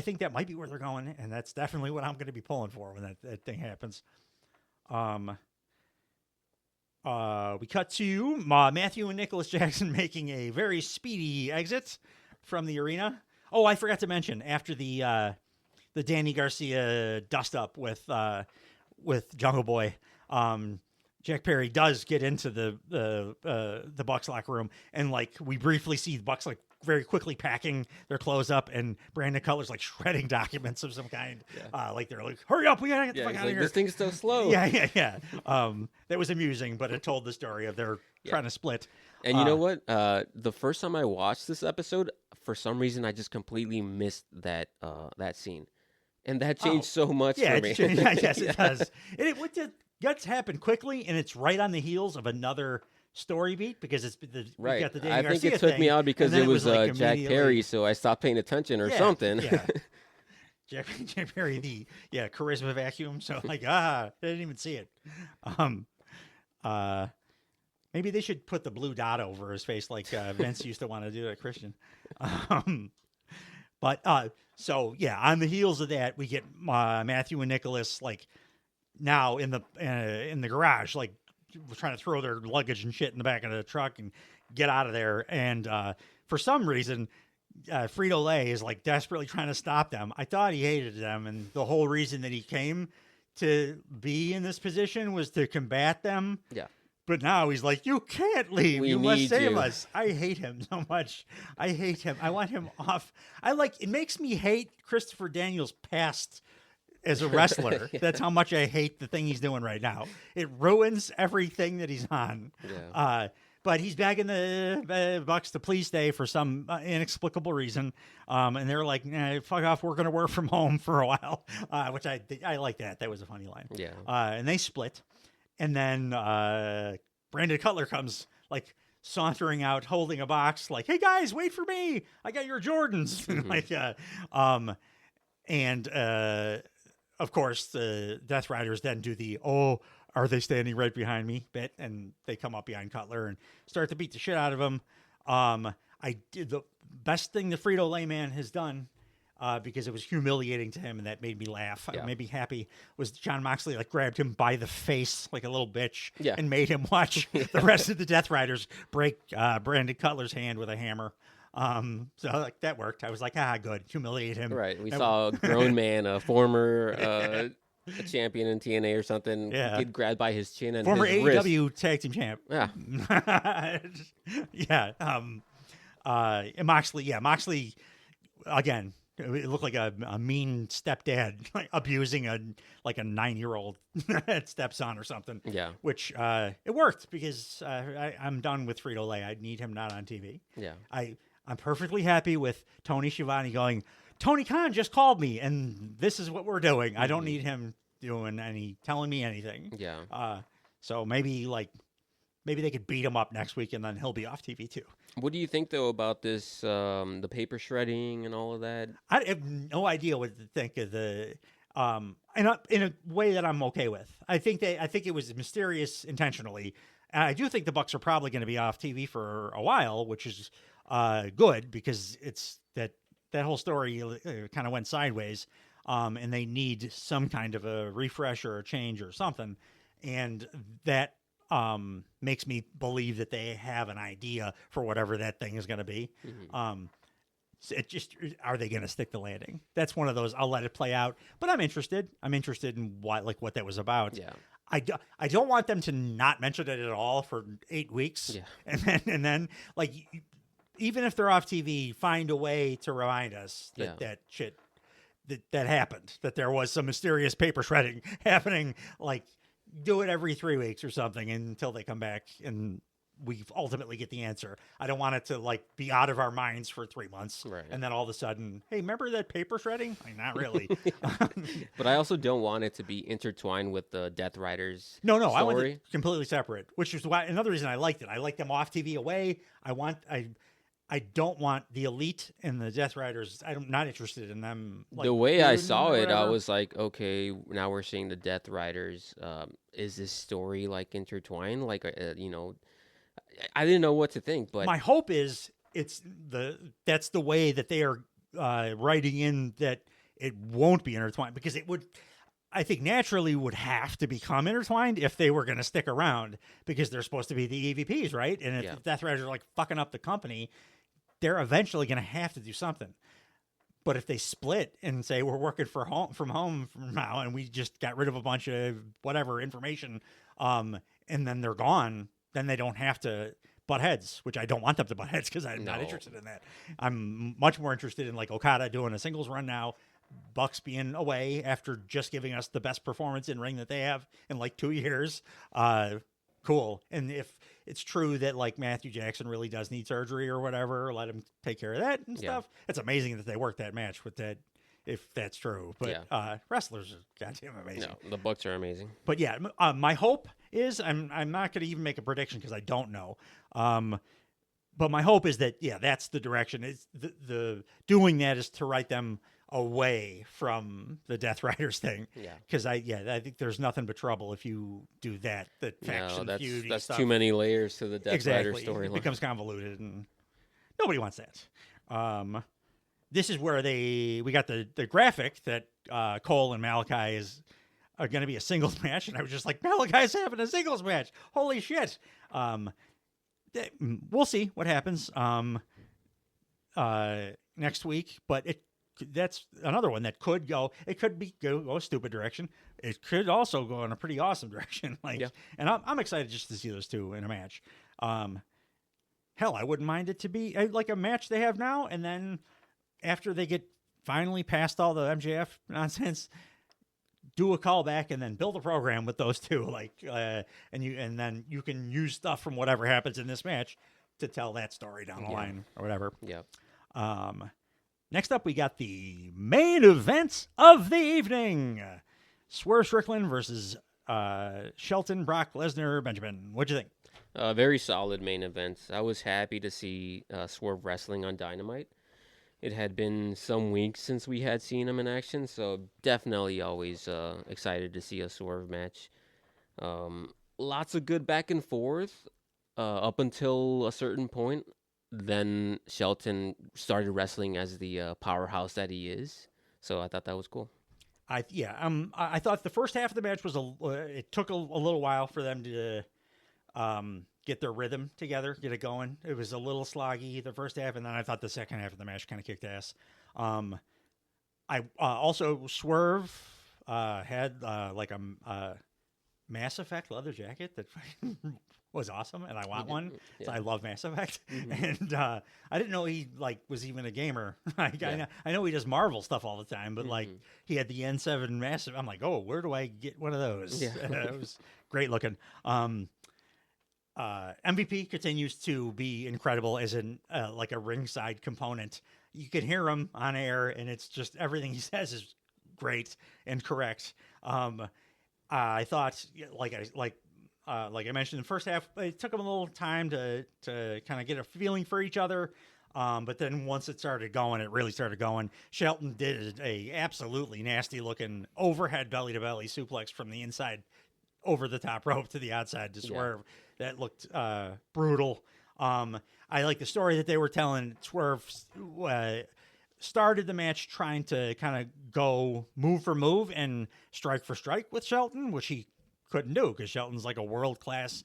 think that might be where they're going, and that's definitely what I'm going to be pulling for when that thing happens. We cut to Matthew and Nicholas Jackson making a very speedy exit from the arena. Oh, I forgot to mention after the Danny Garcia dust up with Jungle Boy, Jack Perry does get into the Bucks locker room, and like we briefly see the Bucks like very quickly packing their clothes up, and Brandon Cutler's like shredding documents of some kind. Like they're like, hurry up, we gotta get the fuck he's out like, of here. this thing's so slow. Yeah. That was amusing, but it told the story of their trying to split. And you know what? The first time I watched this episode, for some reason, I just completely missed that that scene, and that changed so much for me. Yes, it does. And it gets happen quickly, and it's right on the heels of another story beat because it's Right. got the Danny I think Garcia it took thing, me out because and then it was like Jack immediately- Perry, so I stopped paying attention or something. Yeah. Jack Perry, the charisma vacuum. So like, I didn't even see it. Maybe they should put the blue dot over his face like Vince used to want to do at Christian. So yeah, on the heels of that, we get Matthew and Nicholas like now in the garage, like trying to throw their luggage and shit in the back of the truck and get out of there. And for some reason, Frito-Lay is like desperately trying to stop them. I thought he hated them, and the whole reason that he came to be in this position was to combat them. Yeah. But now he's like, you can't leave. We You must need save you." us. I hate him so much. I hate him. I want him off. It makes me hate Christopher Daniels' past as a wrestler. That's how much I hate the thing he's doing right now. It ruins everything that he's on. Yeah. But he's begging the Bucks to please stay for some inexplicable reason. And they're like, nah, fuck off. We're going to work from home for a while, which I like that. That was a funny line. Yeah. And they split. And then Brandon Cutler comes like sauntering out, holding a box, like, "Hey guys, wait for me! I got your Jordans." Of course, the Death Riders then do the "are they standing right behind me?" bit, and they come up behind Cutler and start to beat the shit out of him. I did the best thing the Frito-Lay man has done. Because it was humiliating to him, and that made me laugh. Yeah. Made me happy. Was John Moxley like grabbed him by the face like a little bitch, Yeah. and made him watch the rest of the Death Riders break Brandon Cutler's hand with a hammer. So like that worked. I was like, good, humiliate him. Right. We saw a grown man, a former a champion in TNA or something, get grabbed by his chin and Former his wrist. AEW tag team champ. Yeah. And Moxley again. It looked like a mean stepdad, like abusing a 9-year-old stepson or something. Yeah. Which it worked because I'm done with Frito-Lay. I need him not on TV. Yeah. I'm perfectly happy with Tony Schiavone going, Tony Khan just called me, and this is what we're doing. I don't need him telling me anything. Yeah. So maybe they could beat him up next week, and then he'll be off TV too. What do you think though about this, the paper shredding and all of that? I have no idea what to think of the, in a way that I'm okay with. I think it was mysterious intentionally, and I do think the Bucks are probably going to be off TV for a while, which is good because it's that whole story kind of went sideways, and they need some kind of a refresh or a change or something, and that makes me believe that they have an idea for whatever that thing is going to be. So it just, are they going to stick the landing? That's one of those, I'll let it play out, but I'm interested in what that was about. Yeah. I don't want them to not mention it at all for 8 weeks. Yeah. And then like, even if they're off TV, find a way to remind us that that shit that happened, that there was some mysterious paper shredding happening, like, do it every 3 weeks or something until they come back and we ultimately get the answer. I don't want it to like be out of our minds for 3 months. Right. And then all of a sudden, hey, remember that paper shredding? Like, not really. But I also don't want it to be intertwined with the Death Riders. No, story. I want it completely separate, which is why another reason I liked it. I like them off TV away. I don't want the Elite and the Death Riders. I'm not interested in them. Like, The way I feuding saw or it, I whatever. was like, okay, now we're seeing the Death Riders. Is this story like intertwined? Like, I didn't know what to think, but my hope is that's the way that they are writing in that it won't be intertwined, because it would, I think, naturally would have to become intertwined if they were going to stick around, because they're supposed to be the EVPs, right? And if the Death Riders are like fucking up the company, they're eventually going to have to do something. But if they split and say we're working from home from now, and we just got rid of a bunch of whatever information, and then they're gone, then they don't have to butt heads, which I don't want them to butt heads because I'm not interested in that. I'm much more interested in like Okada doing a singles run now, Bucks being away after just giving us the best performance in ring that they have in like 2 years. Cool. And if it's true that like Matthew Jackson really does need surgery or whatever, let him take care of that and stuff. It's amazing that they worked that match with that, if that's true. But wrestlers are goddamn amazing. No, the Bucks are amazing. But yeah, my hope is I'm not going to even make a prediction because I don't know. But my hope is that that's the direction. It's the doing that is to write them away from the Death Riders thing. Yeah. Because I think there's nothing but trouble if you do that. The faction feud. That's stuff. Too many layers to the Death Rider storyline. It becomes convoluted and nobody wants that. This is where we got the graphic that Cole and Malachi are going to be a singles match, and I was just like, Malachi's having a singles match. Holy shit! We'll see what happens next week, but that's another one that could go. It could go a stupid direction. It could also go in a pretty awesome direction. And I'm excited just to see those two in a match. Hell, I wouldn't mind it to be like a match they have now, and then after they get finally past all the MJF nonsense, do a callback and then build a program with those two. And then you can use stuff from whatever happens in this match to tell that story down the line or whatever. Yeah. Next up, we got the main events of the evening. Swerve Strickland versus Shelton, Brock Lesnar, Benjamin. What'd you think? Very solid main events. I was happy to see Swerve wrestling on Dynamite. It had been some weeks since we had seen him in action, so definitely always excited to see a Swerve match. Lots of good back and forth up until a certain point. Then Shelton started wrestling as the powerhouse that he is, so I thought that was cool. I thought the first half of the match was it took a little while for them to get their rhythm together, get it going. It was a little sloggy the first half, and then I thought the second half of the match kind of kicked ass. I also Swerve had like a Mass Effect leather jacket that was awesome, and I want one. Yeah. So I love Mass Effect, and I didn't know he was even a gamer. I know he does Marvel stuff all the time, but he had the N7 Mass. I'm like, oh, where do I get one of those? Yeah. It was great looking. MVP continues to be incredible as like a ringside component. You can hear him on air, and it's just everything he says is great and correct. I thought, like I mentioned in the first half, it took them a little time to kind of get a feeling for each other. But then once it started going, it really started going. Shelton did a absolutely nasty looking overhead belly to belly suplex from the inside over the top rope to the outside to Swerve. Yeah. That looked brutal. I like the story that they were telling. Swerve started the match trying to kind of go move for move and strike for strike with Shelton, which he couldn't do because Shelton's like a world-class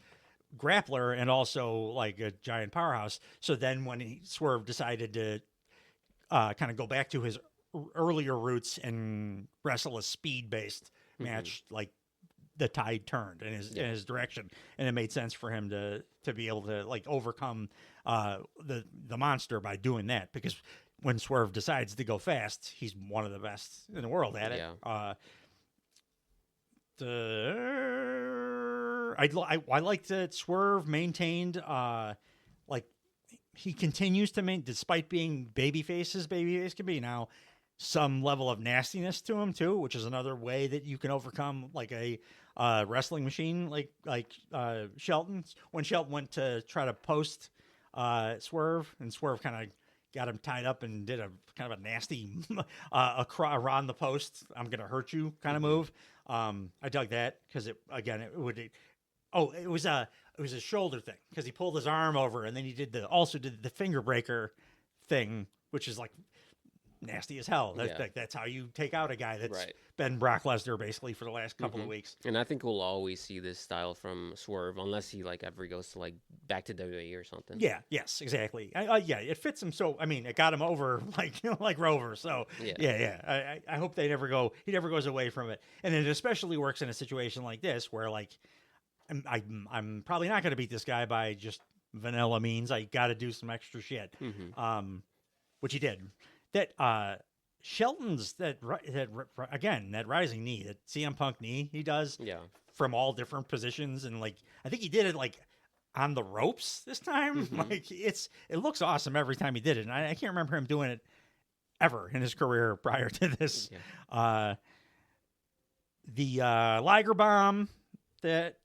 grappler and also like a giant powerhouse. So then when Swerve decided to kind of go back to his earlier roots and wrestle a speed-based match, like the tide turned in his direction, and it made sense for him to be able to like overcome the monster by doing that, because when Swerve decides to go fast, he's one of the best in the world at it. I liked that Swerve maintained like he continues to maintain, despite being babyface can be now, some level of nastiness to him too, which is another way that you can overcome like a wrestling machine like Shelton. When Shelton went to try to post Swerve, and Swerve kind of got him tied up and did a kind of a nasty around the post, I'm gonna hurt you kind of move. I dug that because it was a shoulder thing, because he pulled his arm over and then he did the finger breaker thing, which is like nasty as hell. That's how you take out a guy that's been Brock Lesnar basically for the last couple of weeks. And I think we'll always see this style from Swerve unless he like ever goes to like back to WWE or something. Yeah. Yes. Exactly. It fits him. So I mean, it got him over like Rover. So I hope he never goes away from it. And it especially works in a situation like this where like I'm probably not going to beat this guy by just vanilla means I got to do some extra shit, which he did. That Shelton's again, that rising knee, that CM Punk knee he does from all different positions, and like I think he did it like on the ropes this time. Like it looks awesome every time he did it, and I can't remember him doing it ever in his career prior to this. The Liger Bomb that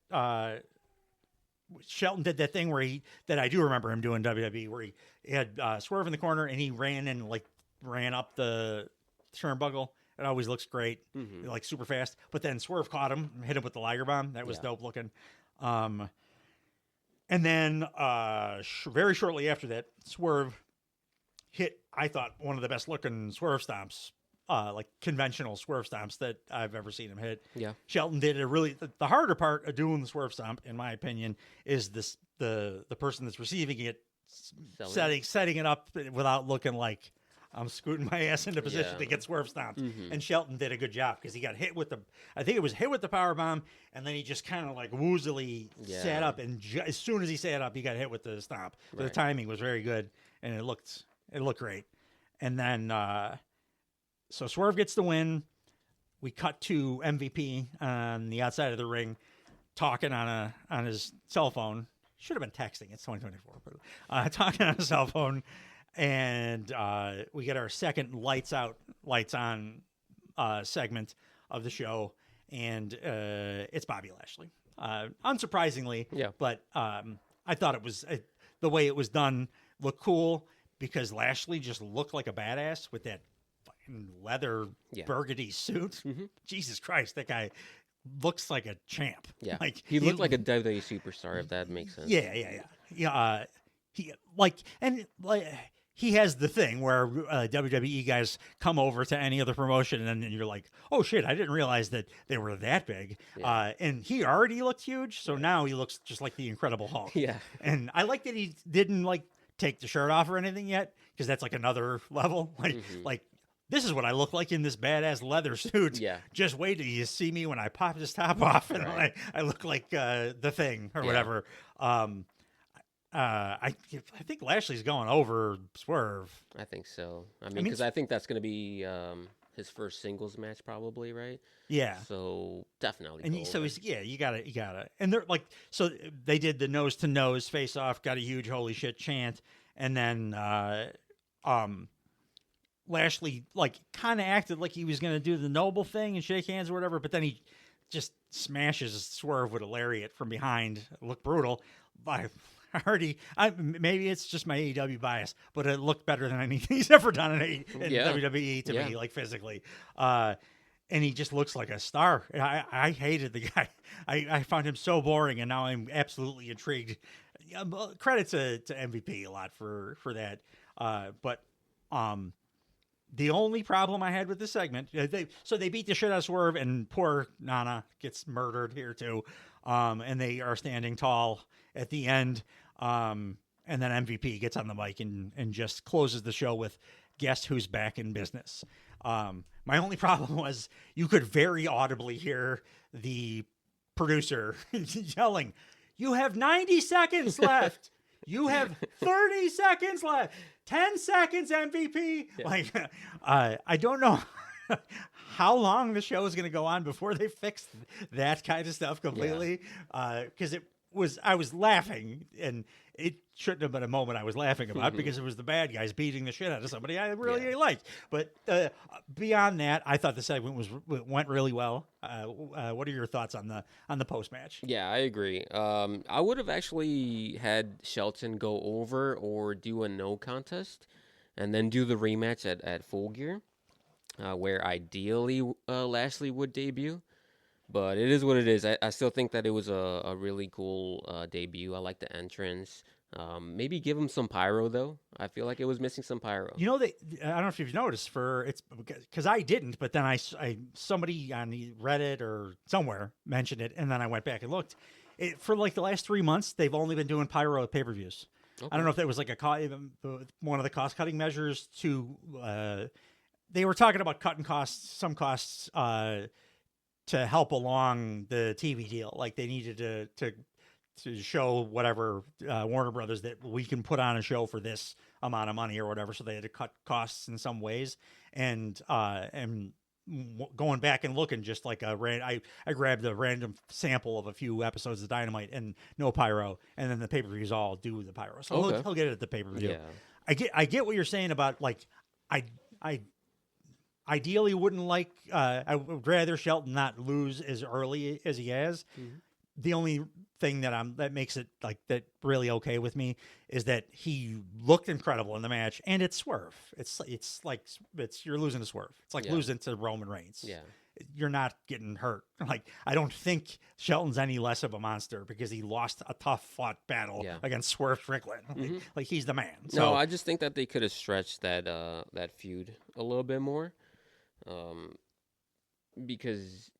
Shelton did, that thing where that I do remember him doing WWE, where he had Swerve in the corner and he ran up the turnbuckle. It always looks great, like super fast. But then Swerve caught him, hit him with the Liger Bomb. That was dope looking. And then very shortly after that, Swerve hit, I thought, one of the best looking Swerve stomps, like conventional Swerve stomps that I've ever seen him hit. Yeah, Shelton did a really the harder part of doing the Swerve stomp, in my opinion, is the person that's receiving it setting it up without looking like I'm scooting my ass into position to get Swerve stomped. And Shelton did a good job because he got hit with I think it was hit with the power bomb, and then he just kind of like woozily sat up, and as soon as he sat up, he got hit with the stomp. The timing was very good, and it looked great. And then so Swerve gets the win. We cut to MVP on the outside of the ring, talking on his cell phone. Should have been texting. It's 2024, but talking on his cell phone. And we get our second lights on segment of the show, and it's Bobby Lashley. Unsurprisingly, but I thought it was the way it was done looked cool, because Lashley just looked like a badass with that fucking leather burgundy suit. Jesus Christ, that guy looks like a champ. Yeah, like he looked like a WWE superstar, if that makes sense. Yeah. He has the thing where WWE guys come over to any other promotion, and you're like, oh shit, I didn't realize that they were that big. And he already looked huge, so now he looks just like the Incredible Hulk. Yeah. And I like that he didn't like take the shirt off or anything yet, because that's like another level. Like this is what I look like in this badass leather suit. Yeah. Just wait till you see me when I pop this top off, and I look like the Thing or whatever. I think Lashley's going over Swerve. I think so. I mean, because I think that's going to be his first singles match, probably, right? Yeah. So definitely. And you gotta. And they're like, so they did the nose to nose face off, got a huge holy shit chant, and then Lashley like kind of acted like he was going to do the noble thing and shake hands or whatever, but then he just smashes Swerve with a lariat from behind. It looked brutal. Maybe it's just my AEW bias, but it looked better than anything he's ever done in WWE to me, like physically. And he just looks like a star. I hated the guy. I found him so boring, and now I'm absolutely intrigued. Credit to MVP a lot for that. But the only problem I had with this segment, they beat the shit out of Swerve, and poor Nana gets murdered here too. And they are standing tall at the end. And then MVP gets on the mic and just closes the show with, guess who's back in business. My only problem was you could very audibly hear the producer yelling, "You have 90 seconds left. You have 30 seconds left. 10 seconds, MVP." Yeah. Like, I don't know how long the show is going to go on before they fix that kind of stuff completely. Because I was laughing, and it shouldn't have been a moment I was laughing about, because it was the bad guys beating the shit out of somebody I really liked. But beyond that, I thought the segment went really well. What are your thoughts on the post match? Yeah, I agree. I would have actually had Shelton go over or do a no contest, and then do the rematch at Full Gear, where ideally Lashley would debut. But it is what it is. I still think that it was a really cool debut. I like the entrance. Maybe give him some pyro, though. I feel like it was missing some pyro. You know, I don't know if you've noticed, because I didn't, but then somebody on Reddit or somewhere mentioned it, and then I went back and looked. For like the last 3 months, they've only been doing pyro at pay-per-views. Okay. I don't know if that was like one of the cost-cutting measures to... they were talking about cutting some costs... to help along the TV deal. Like they needed to to show whatever Warner Brothers that we can put on a show for this amount of money or whatever. So they had to cut costs in some ways, and going back and looking, just like I grabbed a random sample of a few episodes of Dynamite and no pyro, and then the pay-per-views all do the pyro. So Okay. he'll get it at the pay-per-view. Yeah. I get what you're saying about, like, I ideally wouldn't like, I would rather Shelton not lose as early as he has. Mm-hmm. The only thing that makes it like that really okay with me is that he looked incredible in the match, and it's Swerve. It's like you're losing to Swerve. It's like losing to Roman Reigns. Yeah. You're not getting hurt. Like, I don't think Shelton's any less of a monster because he lost a tough fought battle against Swerve Strickland. Like he's the man. So, No, I just think that they could have stretched that feud a little bit more, because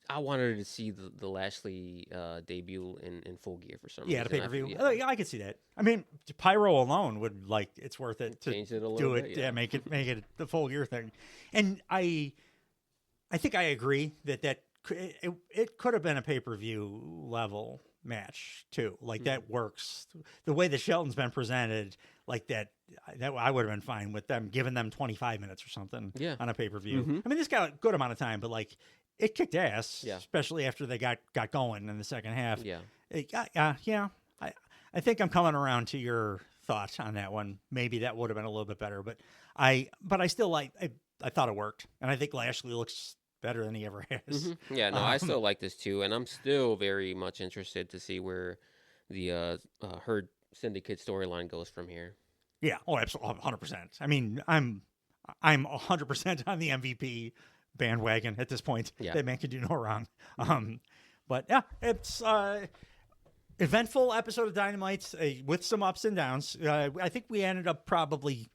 I wanted to see the Lashley debut in Full Gear for some reason. yeah, the pay-per-view. Yeah. I could see that. I mean, Pyro alone would, like, it's worth it to Change it a little do bit, it. yeah. Make it the Full Gear thing. And I think I agree that it could have been a pay-per-view level match too. Like that works. The way that Shelton's been presented, like that I would have been fine with them giving them 25 minutes or something on a pay-per-view. I mean, this got a good amount of time, but like it kicked ass, especially after they got going in the second half. I think I'm coming around to your thought on that one. Maybe that would have been a little bit better, but I still I thought it worked, and I think Lashley looks better than he ever has. Yeah, no, I still like this too, and I'm still very much interested to see where the Herd Syndicate storyline goes from here. Yeah, absolutely, 100%. I mean, I'm 100% on the MVP bandwagon at this point. Yeah. That man can do no wrong. But yeah, it's eventful episode of Dynamite with some ups and downs. I think we ended up probably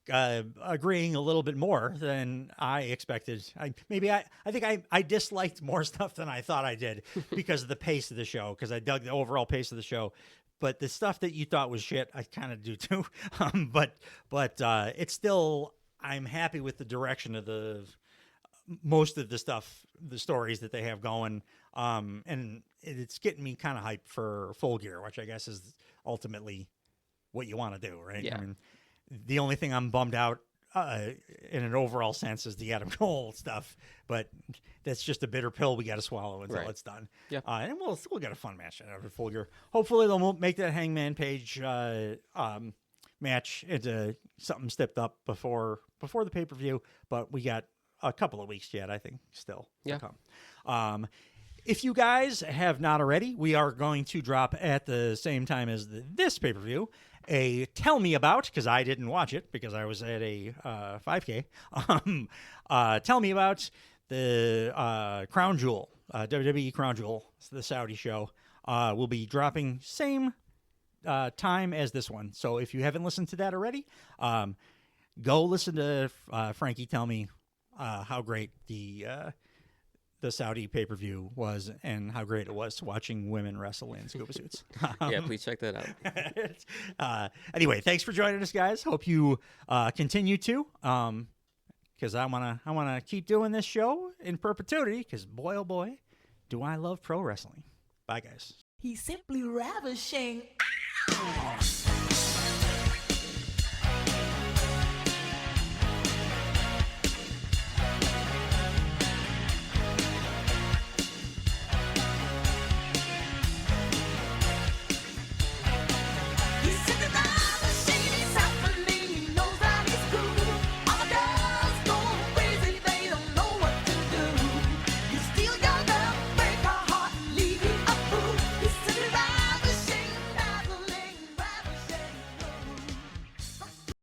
agreeing a little bit more than I expected. I think I disliked more stuff than I thought I did because of the pace of the show, because I dug the overall pace of the show. But the stuff that you thought was shit, I kind of do too. But it's still, I'm happy with the direction of most of the stuff, the stories that they have going. And it's getting me kind of hyped for Full Gear, which I guess is ultimately what you want to do, right? Yeah. I mean, the only thing I'm bummed out in an overall sense is the Adam Cole stuff, but that's just a bitter pill we got to swallow until it's done. Yeah. And we'll get a fun match out of Full Gear. Hopefully they'll make that Hangman Page match into something stepped up before the pay-per-view, but we got a couple of weeks yet, I think, still to come. If you guys have not already, we are going to drop at the same time as this pay-per-view a Tell Me About, because I didn't watch it because I was at a 5K. Tell Me About the Crown Jewel, WWE Crown Jewel, the Saudi show, will be dropping same time as this one. So if you haven't listened to that already, go listen to Frankie tell me how great the Saudi pay-per-view was and how great it was watching women wrestle in scuba suits. Yeah, please check that out. Anyway, thanks for joining us, guys. Hope you continue to, because I wanna keep doing this show in perpetuity, because boy, oh boy, do I love pro wrestling. Bye, guys. He's simply ravishing. Ow!